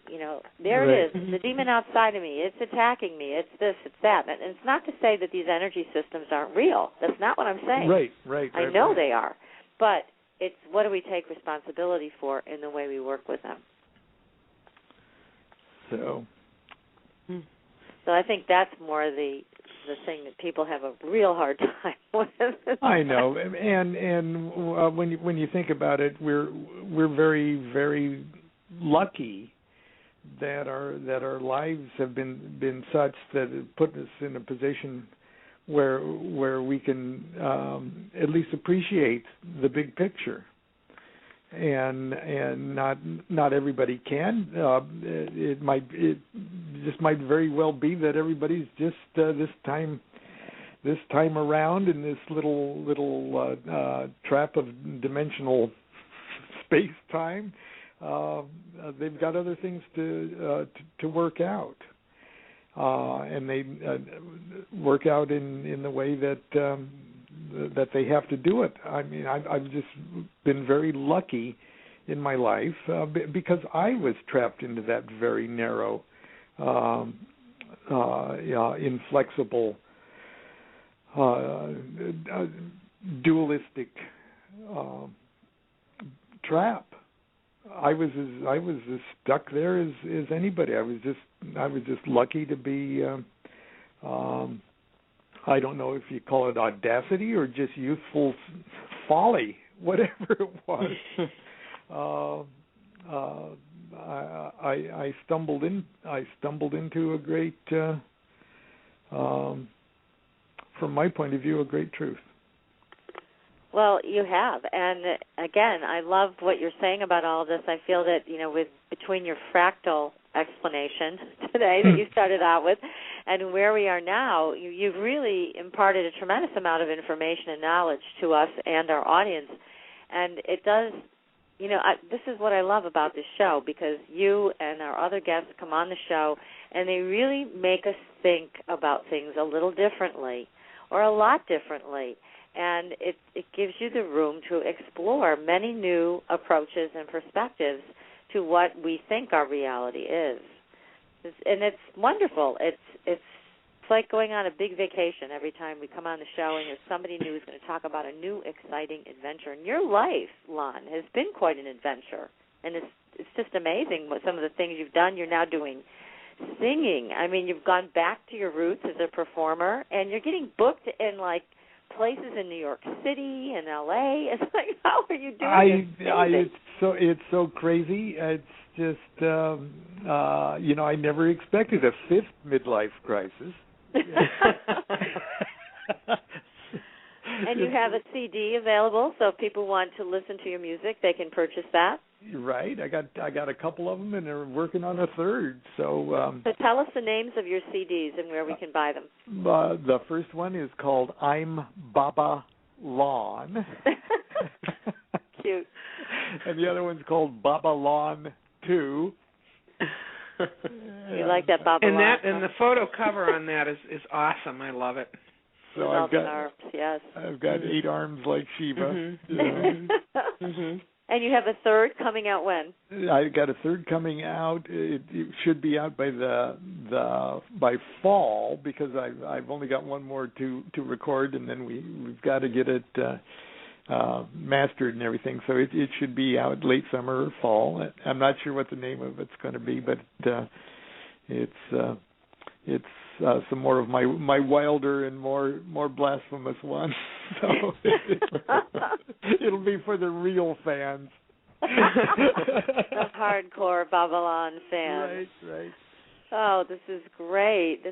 There right. it is, the demon outside of me. It's attacking me. It's this, it's that. And it's not to say that these energy systems aren't real. That's not what I'm saying. Right. I know they are. But it's what do we take responsibility for in the way we work with them. So I think that's more the thing that people have a real hard time with. I know, and when you think about it, we're very, very lucky that our lives have been such that it put us in a position where we can at least appreciate the big picture. And not everybody can. It just might very well be that everybody's just this time around in this little trap of dimensional space time. They've got other things to work out, and they work out in the way that that they have to do it. I mean, I've just been very lucky in my life because I was trapped into that very narrow, inflexible, dualistic trap. I was as stuck there as anybody. I was just lucky to be. I don't know if you call it audacity or just youthful folly, whatever it was. I stumbled into a great, from my point of view, a great truth. Well, you have, and again, I love what you're saying about all of this. I feel that between your fractal explanation today that you started out with, and where we are now, you've really imparted a tremendous amount of information and knowledge to us and our audience. And it does, this is what I love about this show, because you and our other guests come on the show, and they really make us think about things a little differently, or a lot differently. And it gives you the room to explore many new approaches and perspectives to what we think our reality is. And it's wonderful. It's like going on a big vacation every time we come on the show and there's somebody new who's going to talk about a new, exciting adventure. And your life, Lon, has been quite an adventure. And it's just amazing what some of the things you've done. You're now doing singing. I mean, you've gone back to your roots as a performer, and you're getting booked in, places in New York City and L.A. It's like, how are you doing this? It's so crazy. It's just, I never expected a fifth midlife crisis. And you have a CD available, so if people want to listen to your music, they can purchase that. Right. I got a couple of them, and they're working on a third. So tell us the names of your CDs and where we can buy them. The first one is called I'm Baba Lon. Cute. And the other one's called Baba Lon 2. You like that, Baba Lon? And the photo cover on that is awesome. I love it. So I've got 8 arms like Shiva. Mm-hmm. Mm-hmm. And you have a third coming out when? I got a third coming out. It should be out by by fall, because I've only got one more to record, and then we've got to get it mastered and everything. So it should be out late summer or fall. I'm not sure what the name of it's going to be, but it's some more of my wilder and more blasphemous one. So it'll be for the real fans. The hardcore Babylon fans. Right. Oh, this is great.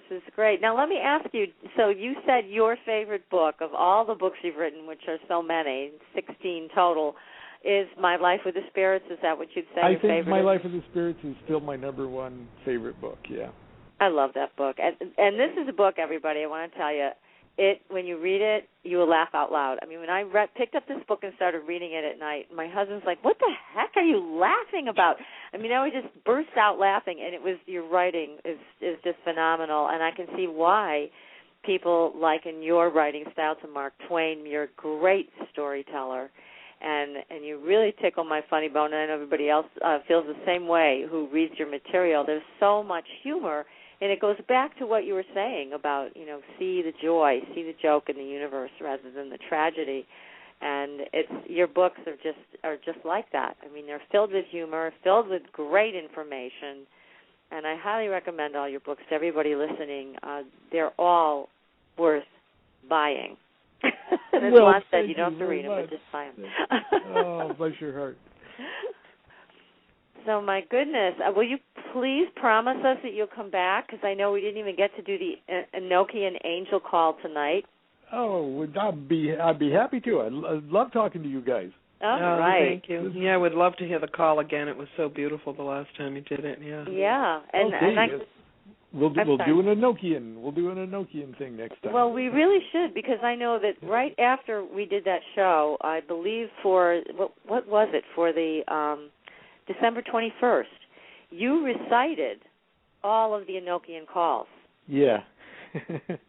Now let me ask you, so you said your favorite book of all the books you've written, which are so many, 16 total, is My Life with the Spirits. Is that what you'd say your favorite is? My Life with the Spirits is still my number one favorite book, yeah. I love that book. And this is a book, everybody, I want to tell you, when you read it, you will laugh out loud. I mean, when I picked up this book and started reading it at night, my husband's like, what the heck are you laughing about? I mean, I would just burst out laughing, and your writing is just phenomenal, and I can see why people liken your writing style to Mark Twain. You're a great storyteller, and you really tickle my funny bone, and I know everybody else feels the same way who reads your material. There's so much humor. And it goes back to what you were saying about, see the joy, see the joke in the universe rather than the tragedy. And your books are just like that. I mean, they're filled with humor, filled with great information, and I highly recommend all your books to everybody listening. They're all worth buying. And as Lon said, you don't have to read them, but just buy them. Oh, bless your heart. So, my goodness, will you please promise us that you'll come back? Because I know we didn't even get to do the Enochian Angel call tonight. Oh, I'd be happy to. I love talking to you guys. Oh, right. Thank you. Yeah, I would love to hear the call again. It was so beautiful the last time you did it. Yeah. Yeah, We'll do an Enochian. We'll do an Enochian thing next time. Well, we really should, because I know that right after we did that show, I believe for what was it, for the December 21st, you recited all of the Enochian calls. Yeah.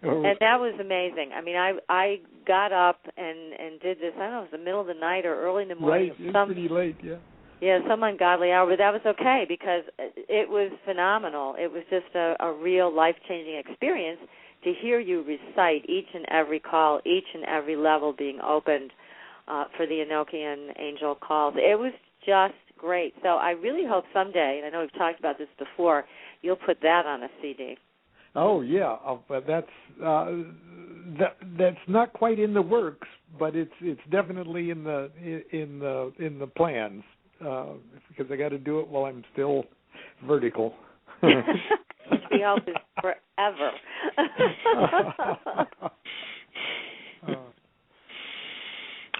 And that was amazing. I mean, I got up and did this, I don't know, it was the middle of the night or early in the morning. Right, it was pretty late, yeah. Yeah, some ungodly hour, but that was okay because it was phenomenal. It was just a real life-changing experience to hear you recite each and every call, each and every level being opened for the Enochian angel calls. It was just great. So I really hope someday, and I know we've talked about this before, you'll put that on a CD. Oh yeah, but that's not quite in the works, but it's definitely in the plans because I got to do it while I'm still vertical. HBO is forever.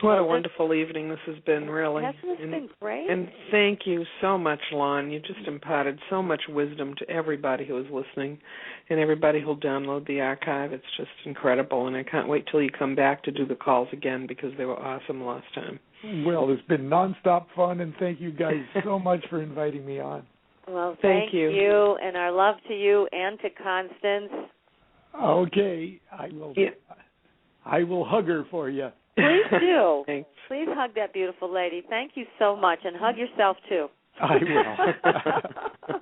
What a wonderful evening this has been, really. Hasn't this been great? And thank you so much, Lon. You just imparted so much wisdom to everybody who is listening and everybody who'll download the archive. It's just incredible, and I can't wait till you come back to do the calls again because they were awesome last time. Well, it's been nonstop fun, and thank you guys so much for inviting me on. Well, thank you, and our love to you and to Constance. Okay, I will. Yeah. I will hug her for you. Please do. Thanks. Please hug that beautiful lady. Thank you so much, and hug yourself too. I will.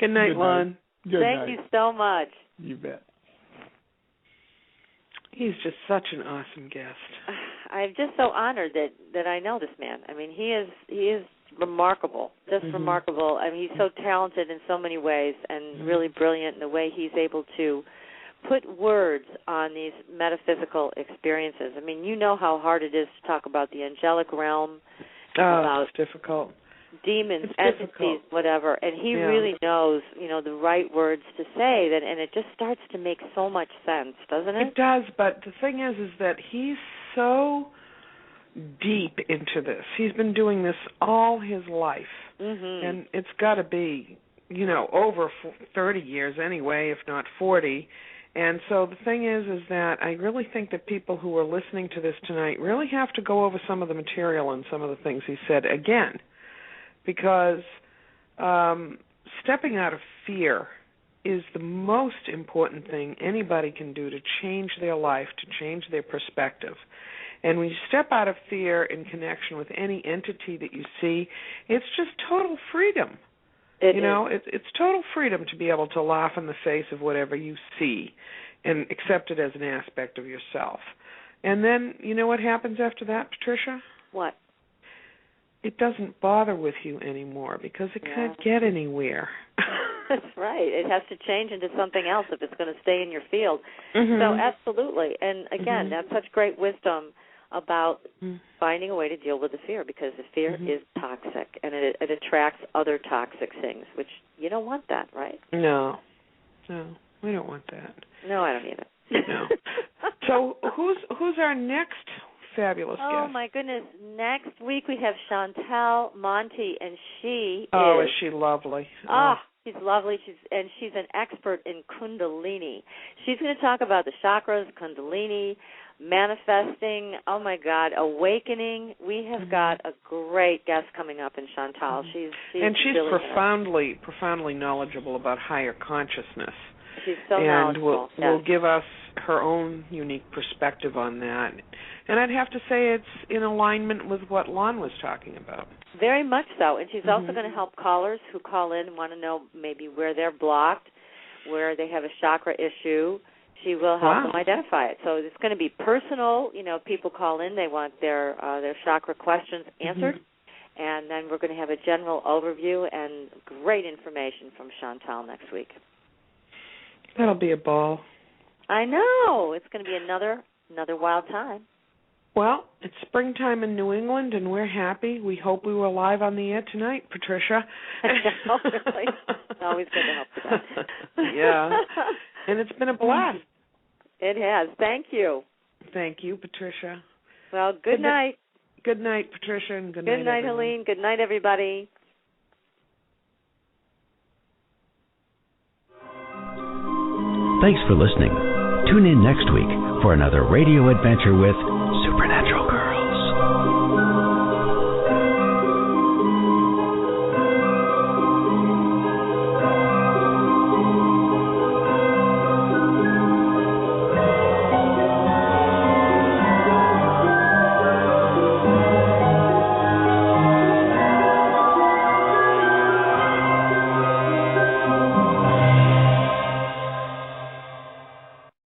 Good night, Lon. Thank you so much. You bet. He's just such an awesome guest. I'm just so honored that I know this man. I mean, he is remarkable, just remarkable. I mean, he's so talented in so many ways and really brilliant in the way he's able to put words on these metaphysical experiences. I mean, you know how hard it is to talk about the angelic realm, about it's difficult. Demons, it's entities, difficult. Whatever, and he really knows, the right words to say, and it just starts to make so much sense, doesn't it? It does, but the thing is that he's so deep into this. He's been doing this all his life, and it's got to be, over 30 years anyway, if not 40. And so the thing is that I really think that people who are listening to this tonight really have to go over some of the material and some of the things he said again, because stepping out of fear is the most important thing anybody can do to change their life, to change their perspective. And when you step out of fear in connection with any entity that you see, it's just total freedom. It's total freedom to be able to laugh in the face of whatever you see and accept it as an aspect of yourself. And then, you know what happens after that, Patricia? What? It doesn't bother with you anymore because it can't get anywhere. That's right. It has to change into something else if it's going to stay in your field. So absolutely. And again, that's such great wisdom about finding a way to deal with the fear, because the fear is toxic and it attracts other toxic things, which you don't want that, right? No, we don't want that. No, I don't either. No. So who's our next fabulous guest? Oh, my goodness. Next week we have Chantal Monty, and she is she lovely? She's lovely. She's an expert in Kundalini. She's going to talk about the chakras, Kundalini, manifesting, oh my God, awakening. We have got a great guest coming up in Chantal. She's really profoundly knowledgeable about higher consciousness. She's so knowledgeable. And will give us her own unique perspective on that. And I'd have to say it's in alignment with what Lon was talking about. Very much so. And she's also going to help callers who call in and want to know maybe where they're blocked, where they have a chakra issue. She will help them identify it. So it's going to be personal. People call in, they want their chakra questions answered. And then we're going to have a general overview and great information from Chantal next week. That'll be a ball. I know. It's going to be another wild time. Well, it's springtime in New England, and we're happy. We hope we were live on the air tonight, Patricia. No, really. It's always good to help with that. Yeah. And it's been a blast. It has. Thank you. Thank you, Patricia. Well, good night. Good night, Patricia, and good night, Good night, Helene. Good night, everybody. Thanks for listening. Tune in next week for another radio adventure with Supernatural Girl.